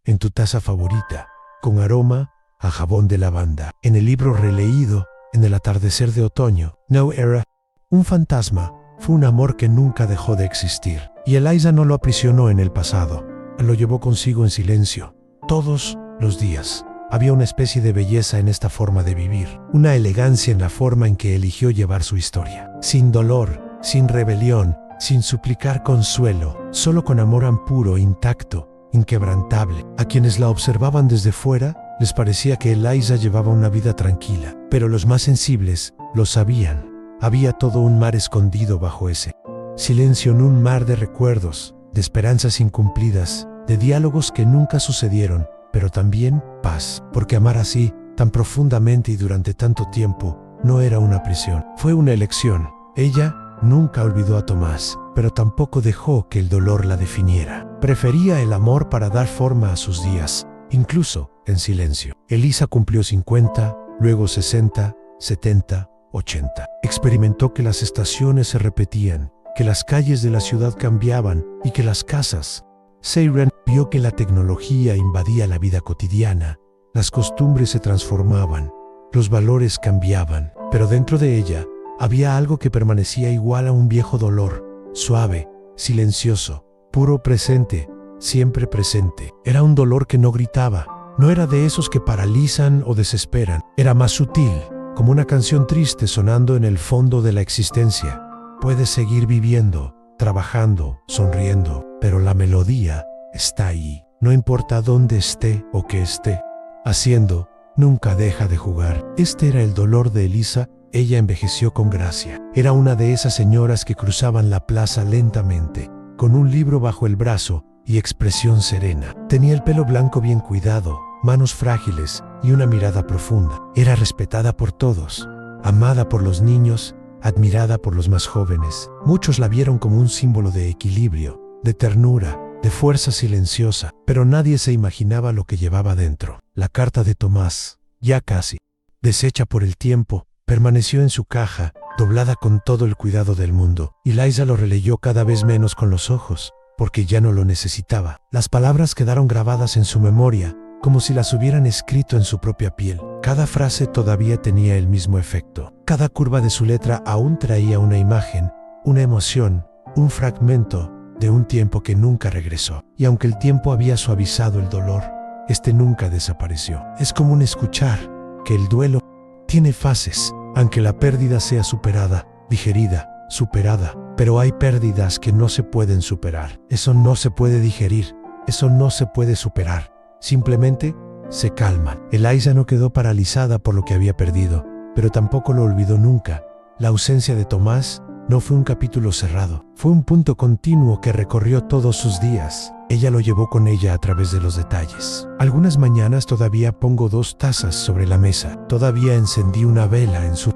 en tu taza favorita, con aroma a jabón de lavanda. En el libro releído, en el atardecer de otoño, no era un fantasma, fue un amor que nunca dejó de existir. Y Eliza no lo aprisionó en el pasado, lo llevó consigo en silencio, todos los días. Había una especie de belleza en esta forma de vivir, una elegancia en la forma en que eligió llevar su historia. Sin dolor, sin rebelión, sin suplicar consuelo, solo con amor puro, intacto, inquebrantable. A quienes la observaban desde fuera, les parecía que Eliza llevaba una vida tranquila, pero los más sensibles lo sabían. Había todo un mar escondido bajo ese silencio, en un mar de recuerdos, de esperanzas incumplidas, de diálogos que nunca sucedieron, pero también paz, porque amar así, tan profundamente y durante tanto tiempo, no era una prisión, fue una elección. Ella nunca olvidó a Tomás, pero tampoco dejó que el dolor la definiera. Prefería el amor para dar forma a sus días, incluso en silencio. Eliza cumplió 50, luego 60, 70, 80. Experimentó que las estaciones se repetían, que las calles de la ciudad cambiaban y que las casas. Seyran vio que la tecnología invadía la vida cotidiana, las costumbres se transformaban, los valores cambiaban, pero dentro de ella había algo que permanecía igual a un viejo dolor, suave, silencioso, puro, presente, siempre presente. Era un dolor que no gritaba, no era de esos que paralizan o desesperan, era más sutil, como una canción triste sonando en el fondo de la existencia. Puedes seguir viviendo, trabajando, sonriendo, pero la melodía está ahí. No importa dónde esté o qué esté haciendo, nunca deja de jugar. Este era el dolor de Eliza. Ella envejeció con gracia. Era una de esas señoras que cruzaban la plaza lentamente, con un libro bajo el brazo y expresión serena. Tenía el pelo blanco bien cuidado, manos frágiles y una mirada profunda. Era respetada por todos, amada por los niños, admirada por los más jóvenes. Muchos la vieron como un símbolo de equilibrio, de ternura, de fuerza silenciosa, pero nadie se imaginaba lo que llevaba dentro. La carta de Tomás, ya casi deshecha por el tiempo, permaneció en su caja, doblada con todo el cuidado del mundo. Eliza lo releyó cada vez menos con los ojos, porque ya no lo necesitaba. Las palabras quedaron grabadas en su memoria, como si las hubieran escrito en su propia piel. Cada frase todavía tenía el mismo efecto. Cada curva de su letra aún traía una imagen, una emoción, un fragmento de un tiempo que nunca regresó. Y aunque el tiempo había suavizado el dolor, este nunca desapareció. Es común escuchar que el duelo tiene fases, aunque la pérdida sea superada, digerida, superada, pero hay pérdidas que no se pueden superar. Eso no se puede digerir, eso no se puede superar. Simplemente se calman. Eliza no quedó paralizada por lo que había perdido, pero tampoco lo olvidó nunca. La ausencia de Tomás no fue un capítulo cerrado, fue un punto continuo que recorrió todos sus días. Ella lo llevó con ella a través de los detalles. Algunas mañanas todavía pongo 2 tazas sobre la mesa. Todavía encendí una vela en su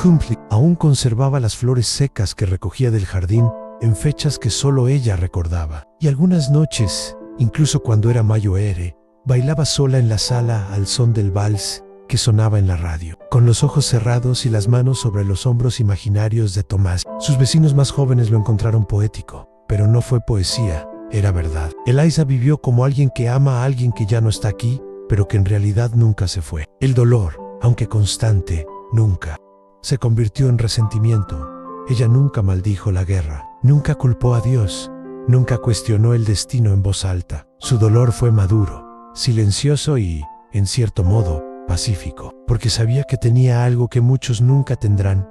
cumple. Aún conservaba las flores secas que recogía del jardín en fechas que solo ella recordaba. Y algunas noches, incluso cuando era mayoere, bailaba sola en la sala al son del vals que sonaba en la radio, con los ojos cerrados y las manos sobre los hombros imaginarios de Tomás. Sus vecinos más jóvenes lo encontraron poético, pero no fue poesía. Era verdad. Eliza vivió como alguien que ama a alguien que ya no está aquí, pero que en realidad nunca se fue. El dolor, aunque constante, nunca se convirtió en resentimiento. Ella nunca maldijo la guerra, nunca culpó a Dios, nunca cuestionó el destino en voz alta. Su dolor fue maduro, silencioso y, en cierto modo, pacífico, porque sabía que tenía algo que muchos nunca tendrán,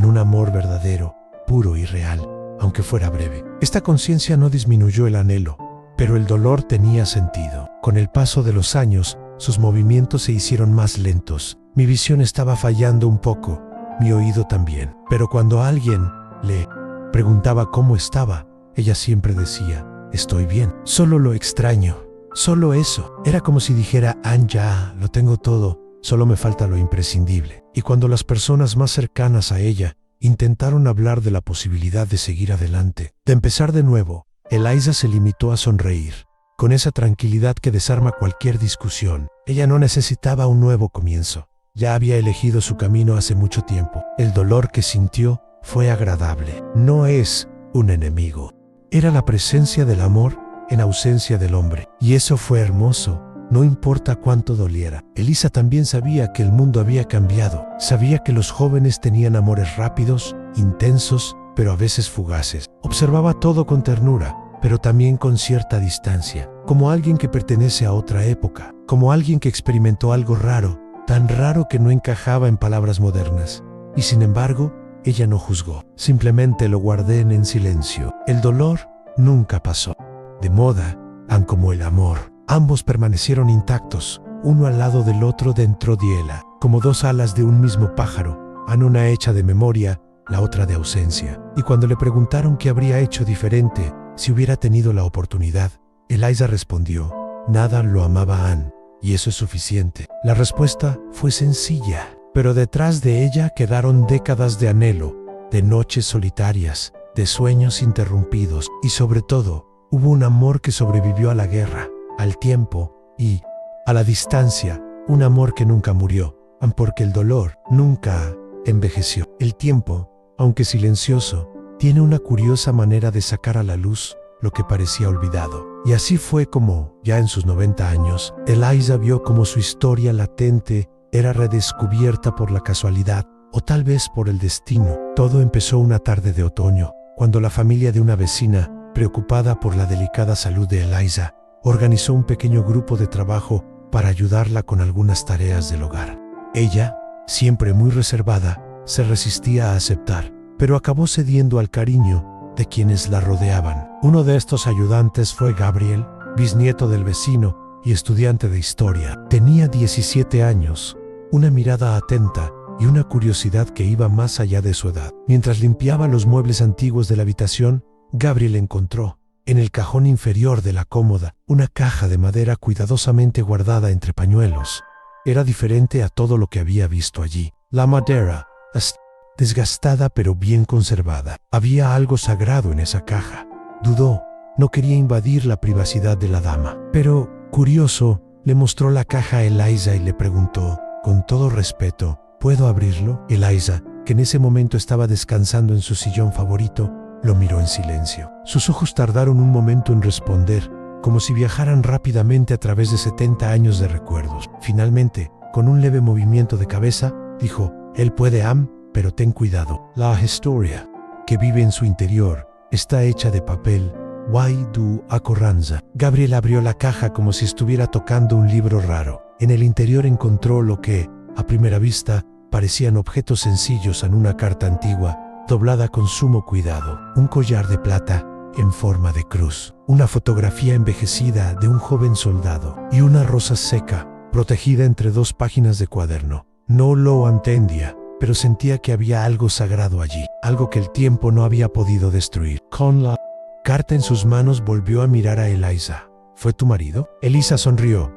un amor verdadero, puro y real, aunque fuera breve. Esta conciencia no disminuyó el anhelo, pero el dolor tenía sentido. Con el paso de los años, sus movimientos se hicieron más lentos. Mi visión estaba fallando un poco, mi oído también. Pero cuando alguien le preguntaba cómo estaba, ella siempre decía, estoy bien. Solo lo extraño, solo eso. Era como si dijera, ya, lo tengo todo, solo me falta lo imprescindible. Y cuando las personas más cercanas a ella intentaron hablar de la posibilidad de seguir adelante, de empezar de nuevo, Eliza se limitó a sonreír, con esa tranquilidad que desarma cualquier discusión. Ella no necesitaba un nuevo comienzo. Ya había elegido su camino hace mucho tiempo. El dolor que sintió fue agradable. No es un enemigo. Era la presencia del amor en ausencia del hombre. Y eso fue hermoso, no importa cuánto doliera. Elisa también sabía que el mundo había cambiado. Sabía que los jóvenes tenían amores rápidos, intensos, pero a veces fugaces. Observaba todo con ternura, pero también con cierta distancia, como alguien que pertenece a otra época, como alguien que experimentó algo raro, tan raro que no encajaba en palabras modernas. Y sin embargo, ella no juzgó, simplemente lo guardé en silencio. El dolor nunca pasó. De moda, como el amor, ambos permanecieron intactos, uno al lado del otro dentro de ella, como dos alas de un mismo pájaro, una hecha de memoria, la otra de ausencia. Y cuando le preguntaron qué habría hecho diferente si hubiera tenido la oportunidad, Eliza respondió: nada, lo amaba a Anne, y eso es suficiente. La respuesta fue sencilla, pero detrás de ella quedaron décadas de anhelo, de noches solitarias, de sueños interrumpidos, y sobre todo, hubo un amor que sobrevivió a la guerra, al tiempo y a la distancia, un amor que nunca murió, porque el dolor nunca envejeció. El tiempo, aunque silencioso, tiene una curiosa manera de sacar a la luz lo que parecía olvidado. Y así fue como, ya en sus 90 años, Eliza vio como su historia latente era redescubierta por la casualidad, o tal vez por el destino. Todo empezó una tarde de otoño, cuando la familia de una vecina, preocupada por la delicada salud de Eliza, organizó un pequeño grupo de trabajo para ayudarla con algunas tareas del hogar. Ella, siempre muy reservada, se resistía a aceptar, pero acabó cediendo al cariño de quienes la rodeaban. Uno de estos ayudantes fue Gabriel, bisnieto del vecino y estudiante de historia. Tenía 17 años, una mirada atenta y una curiosidad que iba más allá de su edad. Mientras limpiaba los muebles antiguos de la habitación, Gabriel encontró, en el cajón inferior de la cómoda, una caja de madera cuidadosamente guardada entre pañuelos. Era diferente a todo lo que había visto allí. La madera, desgastada pero bien conservada. Había algo sagrado en esa caja. Dudó, no quería invadir la privacidad de la dama. Pero, curioso, le mostró la caja a Eliza y le preguntó, con todo respeto: ¿puedo abrirlo? Eliza, que en ese momento estaba descansando en su sillón favorito, lo miró en silencio. Sus ojos tardaron un momento en responder, como si viajaran rápidamente a través de 70 años de recuerdos. Finalmente, con un leve movimiento de cabeza, dijo: él puede, pero ten cuidado. La historia que vive en su interior está hecha de papel. Waidu Acorranza. Gabriel abrió la caja como si estuviera tocando un libro raro. En el interior encontró lo que, a primera vista, parecían objetos sencillos en una carta antigua, doblada con sumo cuidado. Un collar de plata en forma de cruz, una fotografía envejecida de un joven soldado y una rosa seca, protegida entre dos páginas de cuaderno. No lo entendía, pero sentía que había algo sagrado allí, algo que el tiempo no había podido destruir. Con la carta en sus manos volvió a mirar a Eliza. ¿Fue tu marido? Eliza sonrió,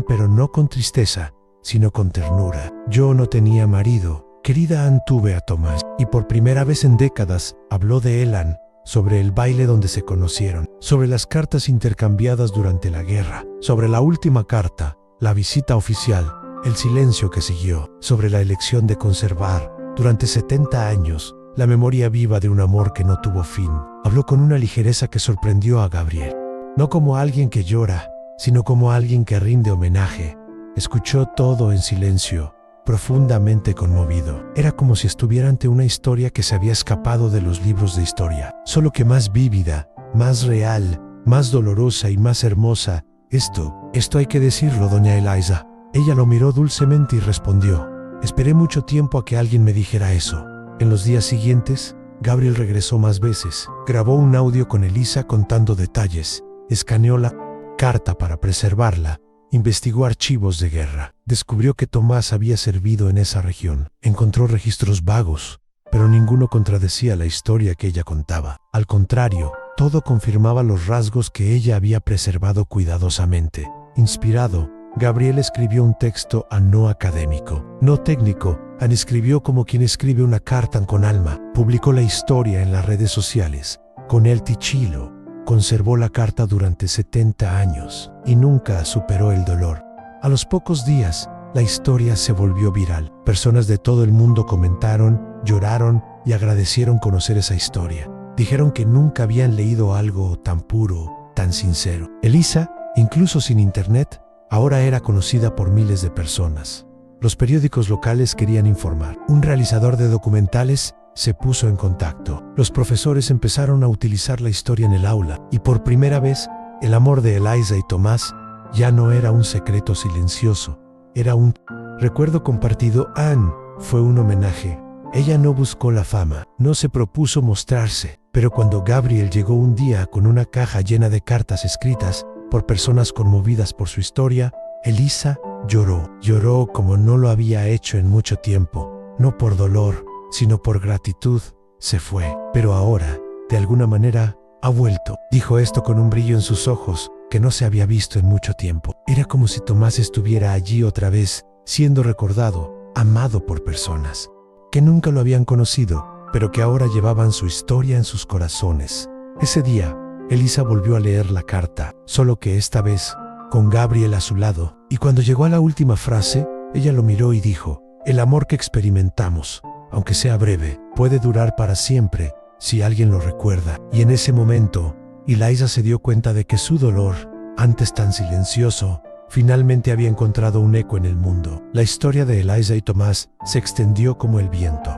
pero no con tristeza, sino con ternura. Yo no tenía marido, querida Anne, tuve a Tomás. Y por primera vez en décadas habló de Elan, sobre el baile donde se conocieron, sobre las cartas intercambiadas durante la guerra, sobre la última carta, la visita oficial, el silencio que siguió, sobre la elección de conservar, durante 70 años, la memoria viva de un amor que no tuvo fin. Habló con una ligereza que sorprendió a Gabriel. No como alguien que llora, sino como alguien que rinde homenaje. Escuchó todo en silencio, profundamente conmovido. Era como si estuviera ante una historia que se había escapado de los libros de historia, solo que más vívida, más real, más dolorosa y más hermosa. Esto hay que decirlo, doña Eliza. Ella lo miró dulcemente y respondió: esperé mucho tiempo a que alguien me dijera eso. En los días siguientes, Gabriel regresó más veces, grabó un audio con Eliza contando detalles, escaneó la carta para preservarla, investigó archivos de guerra, descubrió que Tomás había servido en esa región, encontró registros vagos, pero ninguno contradecía la historia que ella contaba. Al contrario, todo confirmaba los rasgos que ella había preservado cuidadosamente. Inspirado, Gabriel escribió un texto no académico, no técnico. Escribió como quien escribe una carta con alma. Publicó la historia en las redes sociales. Con el Tichilo, conservó la carta durante 70 años y nunca superó el dolor. A los pocos días, la historia se volvió viral. Personas de todo el mundo comentaron, lloraron y agradecieron conocer esa historia. Dijeron que nunca habían leído algo tan puro, tan sincero. Elisa, incluso sin internet, ahora era conocida por miles de personas. Los periódicos locales querían informar. Un realizador de documentales se puso en contacto. Los profesores empezaron a utilizar la historia en el aula y por primera vez el amor de Eliza y Tomás ya no era un secreto silencioso, era un recuerdo compartido. Anne fue un homenaje. Ella no buscó la fama, no se propuso mostrarse, pero cuando Gabriel llegó un día con una caja llena de cartas escritas por personas conmovidas por su historia, Elisa lloró. Lloró como no lo había hecho en mucho tiempo, no por dolor, sino por gratitud. Se fue, pero ahora, de alguna manera, ha vuelto. Dijo esto con un brillo en sus ojos que no se había visto en mucho tiempo. Era como si Tomás estuviera allí otra vez, siendo recordado, amado por personas que nunca lo habían conocido, pero que ahora llevaban su historia en sus corazones. Ese día, Elisa volvió a leer la carta, solo que esta vez, con Gabriel a su lado, y cuando llegó a la última frase, ella lo miró y dijo: el amor que experimentamos, aunque sea breve, puede durar para siempre si alguien lo recuerda. Y en ese momento, Eliza se dio cuenta de que su dolor, antes tan silencioso, finalmente había encontrado un eco en el mundo. La historia de Eliza y Tomás se extendió como el viento.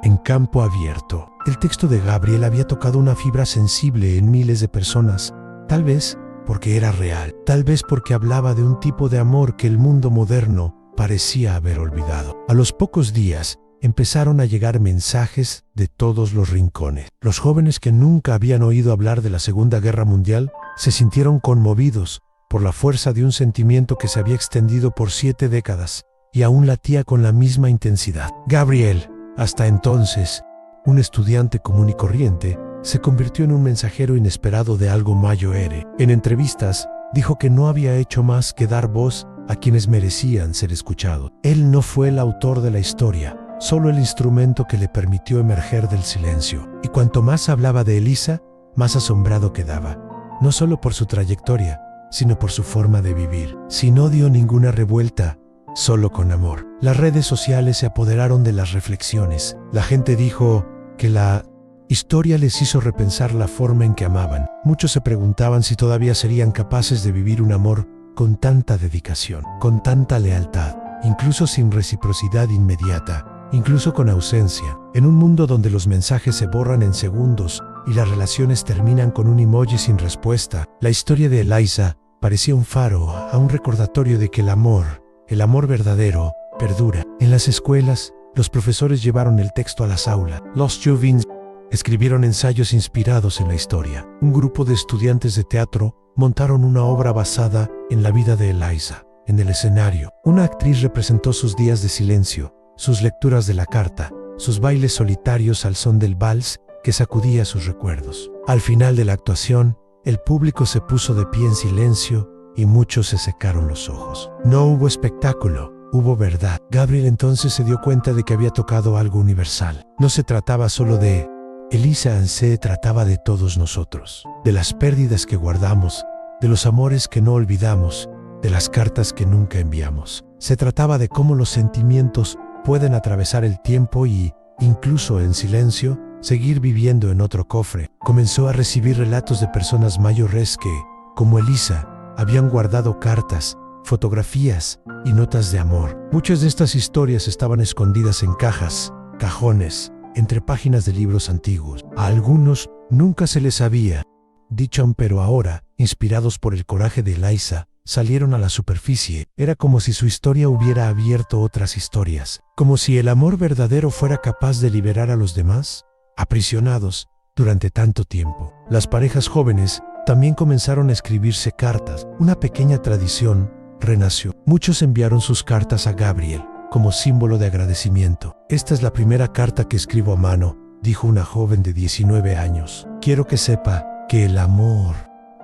En campo abierto, el texto de Gabriel había tocado una fibra sensible en miles de personas, tal vez porque era real, tal vez porque hablaba de un tipo de amor que el mundo moderno parecía haber olvidado. A los pocos días, empezaron a llegar mensajes de todos los rincones. Los jóvenes que nunca habían oído hablar de la Segunda Guerra Mundial se sintieron conmovidos por la fuerza de un sentimiento que se había extendido por 7 décadas y aún latía con la misma intensidad. Gabriel, hasta entonces un estudiante común y corriente, se convirtió en un mensajero inesperado de algo mayor. En entrevistas, dijo que no había hecho más que dar voz a quienes merecían ser escuchados. Él no fue el autor de la historia, solo el instrumento que le permitió emerger del silencio. Y cuanto más hablaba de Elisa, más asombrado quedaba, no solo por su trayectoria, sino por su forma de vivir, sin odio ninguna revuelta, solo con amor. Las redes sociales se apoderaron de las reflexiones. La gente dijo que la historia les hizo repensar la forma en que amaban. Muchos se preguntaban si todavía serían capaces de vivir un amor con tanta dedicación, con tanta lealtad, incluso sin reciprocidad inmediata, incluso con ausencia. En un mundo donde los mensajes se borran en segundos y las relaciones terminan con un emoji sin respuesta, la historia de Eliza parecía un faro, a un recordatorio de que el amor verdadero, perdura. En las escuelas, los profesores llevaron el texto a las aulas. Los jóvenes escribieron ensayos inspirados en la historia. Un grupo de estudiantes de teatro montaron una obra basada en la vida de Eliza. En el escenario, una actriz representó sus días de silencio, sus lecturas de la carta, sus bailes solitarios al son del vals que sacudía sus recuerdos. Al final de la actuación, el público se puso de pie en silencio y muchos se secaron los ojos. No hubo espectáculo, hubo verdad. Gabriel entonces se dio cuenta de que había tocado algo universal. No se trataba solo de Elisa, se trataba de todos nosotros, de las pérdidas que guardamos, de los amores que no olvidamos, de las cartas que nunca enviamos. Se trataba de cómo los sentimientos pueden atravesar el tiempo y, incluso en silencio, seguir viviendo en otro cofre. Comenzó a recibir relatos de personas mayores que, como Elisa, habían guardado cartas, fotografías y notas de amor. Muchas de estas historias estaban escondidas en cajas, cajones, entre páginas de libros antiguos. A algunos nunca se les había dicho, pero ahora, inspirados por el coraje de Eliza, salieron a la superficie. Era como si su historia hubiera abierto otras historias, como si el amor verdadero fuera capaz de liberar a los demás, aprisionados durante tanto tiempo. Las parejas jóvenes también comenzaron a escribirse cartas. Una pequeña tradición renació. Muchos enviaron sus cartas a Gabriel como símbolo de agradecimiento. Esta es la primera carta que escribo a mano, dijo una joven de 19 años. Quiero que sepa que el amor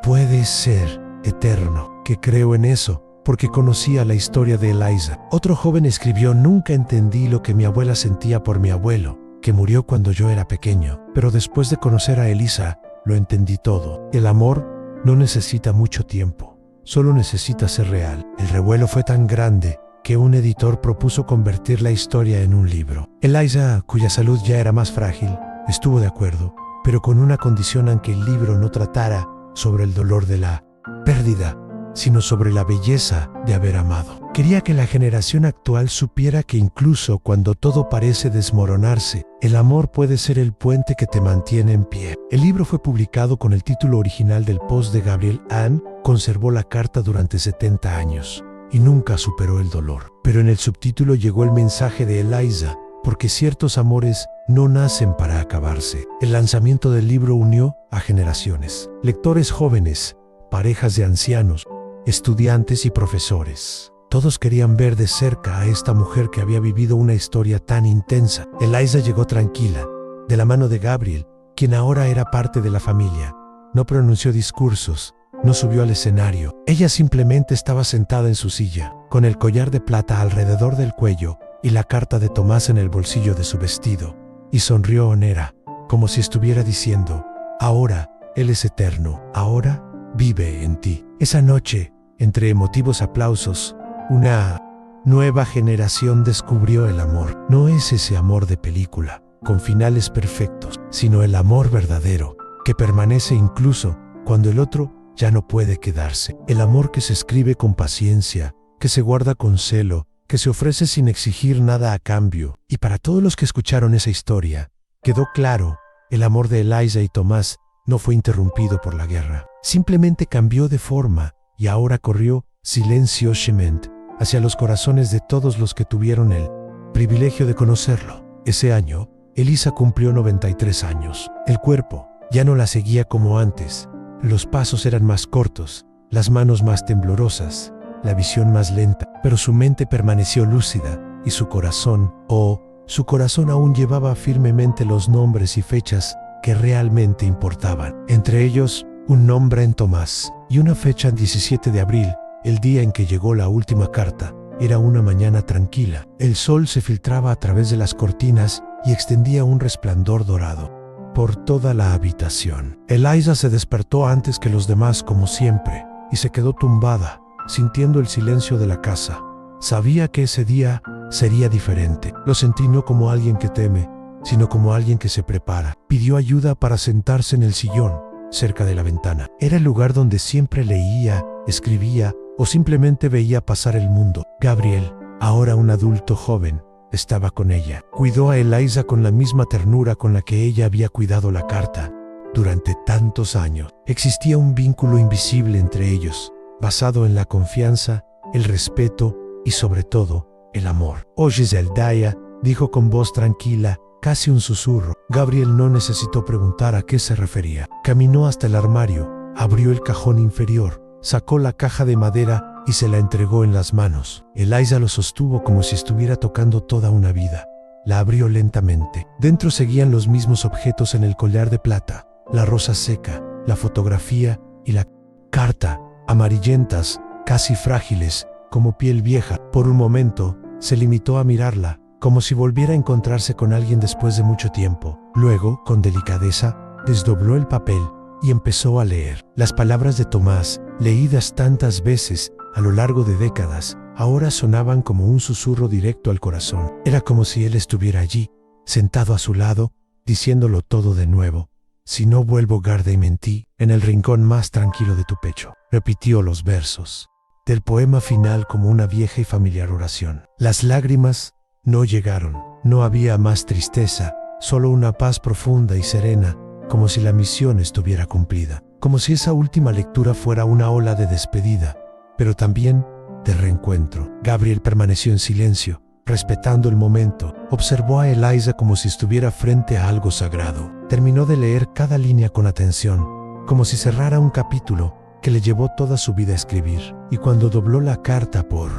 puede ser eterno, que creo en eso, porque conocía la historia de Eliza. Otro joven escribió: nunca entendí lo que mi abuela sentía por mi abuelo, que murió cuando yo era pequeño, pero después de conocer a Elisa, lo entendí todo. El amor no necesita mucho tiempo, solo necesita ser real. El revuelo fue tan grande que un editor propuso convertir la historia en un libro. Eliza, cuya salud ya era más frágil, estuvo de acuerdo, pero con una condición: en que el libro no tratara sobre el dolor de la pérdida, sino sobre la belleza de haber amado. Quería que la generación actual supiera que incluso cuando todo parece desmoronarse, el amor puede ser el puente que te mantiene en pie. El libro fue publicado con el título original del post de Gabriel. Anne conservó la carta durante 70 años y nunca superó el dolor. Pero en el subtítulo llegó el mensaje de Eliza, porque ciertos amores no nacen para acabarse. El lanzamiento del libro unió a generaciones, lectores jóvenes, parejas de ancianos, estudiantes y profesores. Todos querían ver de cerca a esta mujer que había vivido una historia tan intensa. Eliza llegó tranquila, de la mano de Gabriel, quien ahora era parte de la familia. No pronunció discursos, no subió al escenario. Ella simplemente estaba sentada en su silla, con el collar de plata alrededor del cuello y la carta de Tomás en el bolsillo de su vestido, y sonrió honera, como si estuviera diciendo: ahora Él es eterno, ahora vive en ti. Esa noche, entre emotivos aplausos, una nueva generación descubrió el amor. No es ese amor de película, con finales perfectos, sino el amor verdadero, que permanece incluso cuando el otro ya no puede quedarse. El amor que se escribe con paciencia, que se guarda con celo, que se ofrece sin exigir nada a cambio. Y para todos los que escucharon esa historia, quedó claro, el amor de Eliza y Tomás no fue interrumpido por la guerra. Simplemente cambió de forma y ahora corrió silenciosamente hacia los corazones de todos los que tuvieron el privilegio de conocerlo. Ese año, Eliza cumplió 93 años. El cuerpo ya no la seguía como antes. Los pasos eran más cortos, las manos más temblorosas, la visión más lenta, pero su mente permaneció lúcida y su corazón aún llevaba firmemente los nombres y fechas que realmente importaban. Entre ellos, un nombre en Tomás y una fecha en 17 de abril, el día en que llegó la última carta. Era una mañana tranquila. El sol se filtraba a través de las cortinas y extendía un resplandor dorado por toda la habitación. Eliza se despertó antes que los demás, como siempre, y se quedó tumbada, sintiendo el silencio de la casa. Sabía que ese día sería diferente. Lo sentí no como alguien que teme, sino como alguien que se prepara. Pidió ayuda para sentarse en el sillón, cerca de la ventana. Era el lugar donde siempre leía, escribía o simplemente veía pasar el mundo. Gabriel, ahora un adulto joven, estaba con ella. Cuidó a Eliza con la misma ternura con la que ella había cuidado la carta durante tantos años. Existía un vínculo invisible entre ellos, basado en la confianza, el respeto y sobre todo, el amor. Oye, Zeldaya, dijo con voz tranquila, casi un susurro. Gabriel no necesitó preguntar a qué se refería. Caminó hasta el armario, abrió el cajón inferior, sacó la caja de madera y se la entregó en las manos. Eliza lo sostuvo como si estuviera tocando toda una vida. La abrió lentamente. Dentro seguían los mismos objetos en el collar de plata, la rosa seca, la fotografía y la carta, amarillentas, casi frágiles, como piel vieja. Por un momento, se limitó a mirarla, como si volviera a encontrarse con alguien después de mucho tiempo. Luego, con delicadeza, desdobló el papel y empezó a leer. Las palabras de Tomás, leídas tantas veces a lo largo de décadas, ahora sonaban como un susurro directo al corazón. Era como si él estuviera allí, sentado a su lado, diciéndolo todo de nuevo. Si no vuelvo, guárdame en ti, en el rincón más tranquilo de tu pecho. Repitió los versos del poema final como una vieja y familiar oración. Las lágrimas no llegaron. No había más tristeza, solo una paz profunda y serena, como si la misión estuviera cumplida. Como si esa última lectura fuera una ola de despedida, pero también de reencuentro. Gabriel permaneció en silencio, respetando el momento. Observó a Eliza como si estuviera frente a algo sagrado. Terminó de leer cada línea con atención, como si cerrara un capítulo que le llevó toda su vida a escribir. Y cuando dobló la carta por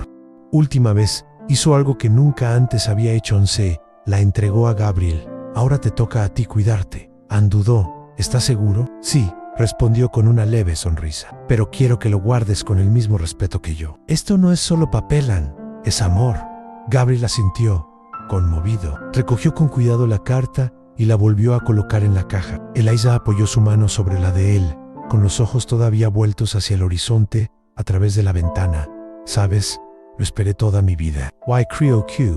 última vez, hizo algo que nunca antes había hecho. La entregó a Gabriel. Ahora te toca a ti cuidarte. Anne dudó. ¿Estás seguro? Sí, respondió con una leve sonrisa. Pero quiero que lo guardes con el mismo respeto que yo. Esto no es solo papel, Anne, es amor. Gabriel asintió, conmovido. Recogió con cuidado la carta y la volvió a colocar en la caja. Eliza apoyó su mano sobre la de él, con los ojos todavía vueltos hacia el horizonte a través de la ventana. ¿Sabes? Lo esperé toda mi vida. Why creo que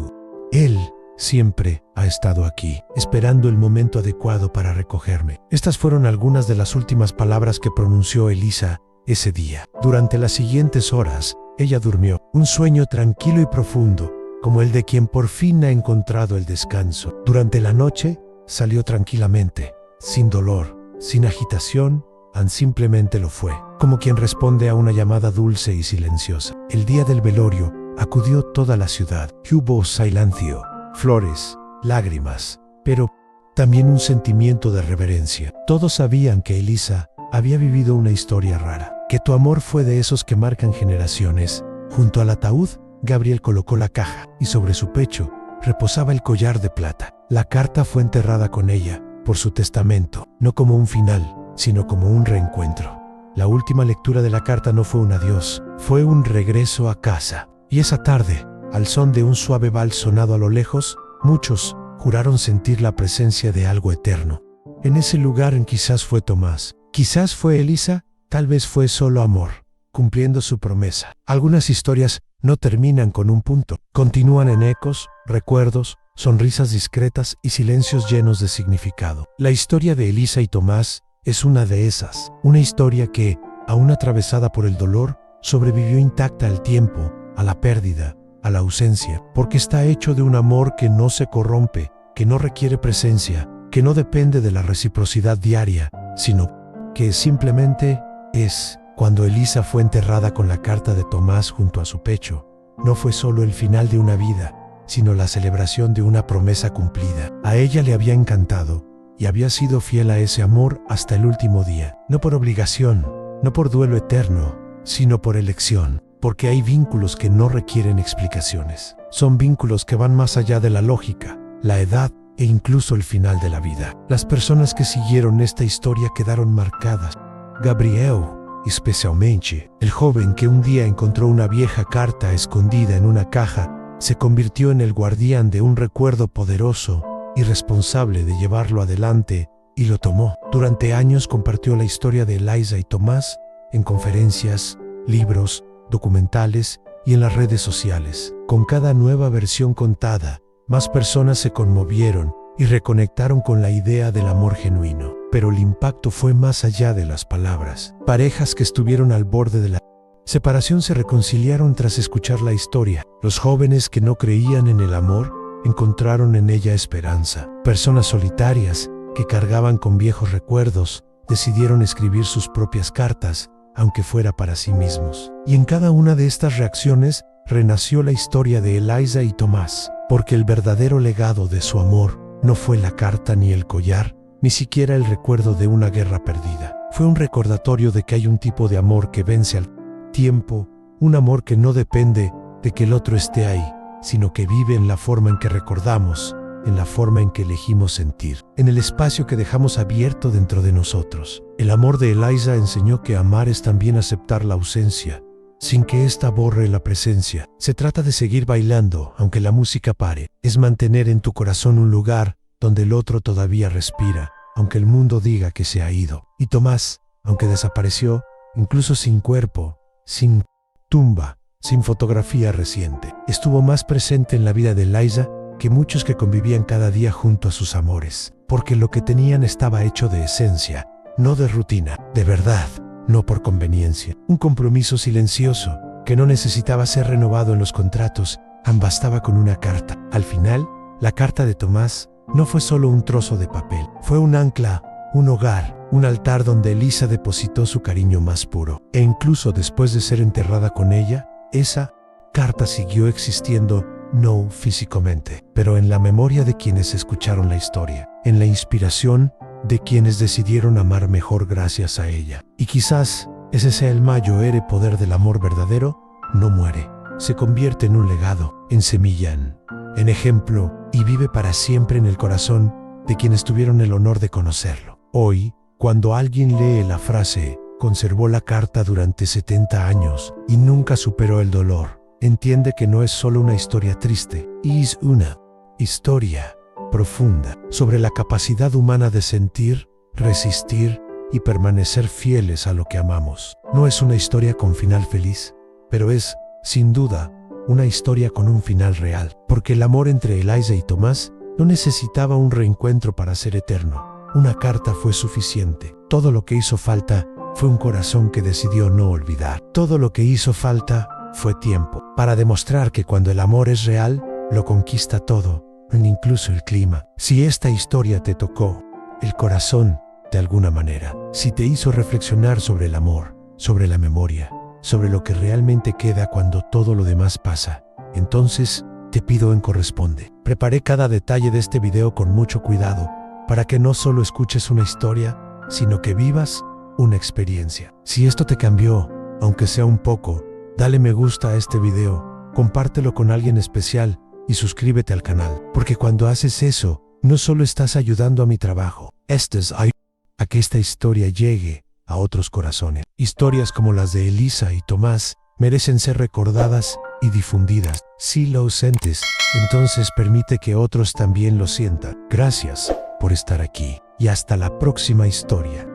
él siempre ha estado aquí, esperando el momento adecuado para recogerme. Estas fueron algunas de las últimas palabras que pronunció Elisa ese día. Durante las siguientes horas, ella durmió, un sueño tranquilo y profundo, como el de quien por fin ha encontrado el descanso. Durante la noche, salió tranquilamente, sin dolor, sin agitación, simplemente lo fue, como quien responde a una llamada dulce y silenciosa. El día del velorio, acudió toda la ciudad. Hubo silencio, flores, lágrimas, pero también un sentimiento de reverencia. Todos sabían que Elisa había vivido una historia rara, que tu amor fue de esos que marcan generaciones. Junto al ataúd, Gabriel colocó la caja y sobre su pecho reposaba el collar de plata. La carta fue enterrada con ella por su testamento, no como un final, sino como un reencuentro. La última lectura de la carta no fue un adiós, fue un regreso a casa. Y esa tarde, al son de un suave vals sonado a lo lejos, muchos juraron sentir la presencia de algo eterno. En ese lugar quizás fue Tomás, quizás fue Elisa, tal vez fue solo amor, cumpliendo su promesa. Algunas historias no terminan con un punto, continúan en ecos, recuerdos, sonrisas discretas y silencios llenos de significado. La historia de Elisa y Tomás es una de esas, una historia que, aún atravesada por el dolor, sobrevivió intacta al tiempo, a la pérdida, a la ausencia, porque está hecho de un amor que no se corrompe, que no requiere presencia, que no depende de la reciprocidad diaria, sino que simplemente es. Cuando Elisa fue enterrada con la carta de Tomás junto a su pecho, no fue solo el final de una vida, sino la celebración de una promesa cumplida. A ella le había encantado y había sido fiel a ese amor hasta el último día, no por obligación, no por duelo eterno, sino por elección, porque hay vínculos que no requieren explicaciones. Son vínculos que van más allá de la lógica, la edad e incluso el final de la vida. Las personas que siguieron esta historia quedaron marcadas. Gabriel, especialmente, el joven que un día encontró una vieja carta escondida en una caja, se convirtió en el guardián de un recuerdo poderoso y responsable de llevarlo adelante, y lo tomó. Durante años compartió la historia de Elisa y Tomás en conferencias, libros, documentales y en las redes sociales. Con cada nueva versión contada, más personas se conmovieron y reconectaron con la idea del amor genuino. Pero el impacto fue más allá de las palabras. Parejas que estuvieron al borde de la separación se reconciliaron tras escuchar la historia. Los jóvenes que no creían en el amor encontraron en ella esperanza. Personas solitarias que cargaban con viejos recuerdos decidieron escribir sus propias cartas, aunque fuera para sí mismos. Y en cada una de estas reacciones renació la historia de Elisa y Tomás, porque el verdadero legado de su amor no fue la carta ni el collar, ni siquiera el recuerdo de una guerra perdida. Fue un recordatorio de que hay un tipo de amor que vence al tiempo, un amor que no depende de que el otro esté ahí, sino que vive en la forma en que recordamos, en la forma en que elegimos sentir, en el espacio que dejamos abierto dentro de nosotros. El amor de Elisa enseñó que amar es también aceptar la ausencia, sin que ésta borre la presencia. Se trata de seguir bailando, aunque la música pare. Es mantener en tu corazón un lugar donde el otro todavía respira, aunque el mundo diga que se ha ido. Y Tomás, aunque desapareció, incluso sin cuerpo, sin tumba, sin fotografía reciente, estuvo más presente en la vida de Elisa que muchos que convivían cada día junto a sus amores, porque lo que tenían estaba hecho de esencia, no de rutina, de verdad, no por conveniencia. Un compromiso silencioso que no necesitaba ser renovado en los contratos, bastaba con una carta. Al final, la carta de Tomás no fue solo un trozo de papel, fue un ancla, un hogar, un altar donde Elisa depositó su cariño más puro. E incluso después de ser enterrada con ella, esa carta siguió existiendo, no físicamente, pero en la memoria de quienes escucharon la historia, en la inspiración de quienes decidieron amar mejor gracias a ella. Y quizás ese sea el mayor poder del amor verdadero: no muere, se convierte en un legado, en semilla, en ejemplo, y vive para siempre en el corazón de quienes tuvieron el honor de conocerlo. Hoy, cuando alguien lee la frase «conservó la carta durante 70 años y nunca superó el dolor», entiende que no es solo una historia triste, es una historia profunda sobre la capacidad humana de sentir, resistir y permanecer fieles a lo que amamos. No es una historia con final feliz, pero es, sin duda, una historia con un final real, porque el amor entre Eliza y Tomás no necesitaba un reencuentro para ser eterno. Una carta fue suficiente. Todo lo que hizo falta fue un corazón que decidió no olvidar. Todo lo que hizo falta fue tiempo, para demostrar que cuando el amor es real, lo conquista todo, incluso el clima. Si esta historia te tocó el corazón de alguna manera, si te hizo reflexionar sobre el amor, sobre la memoria, sobre lo que realmente queda cuando todo lo demás pasa, entonces te pido en corresponde. Preparé cada detalle de este video con mucho cuidado para que no solo escuches una historia, sino que vivas una experiencia. Si esto te cambió, aunque sea un poco, dale me gusta a este video, compártelo con alguien especial y suscríbete al canal, porque cuando haces eso, no solo estás ayudando a mi trabajo, estás ayudando a que esta historia llegue a otros corazones. Historias como las de Eliza y Tomás merecen ser recordadas y difundidas. Si lo sientes, entonces permite que otros también lo sientan. Gracias por estar aquí y hasta la próxima historia.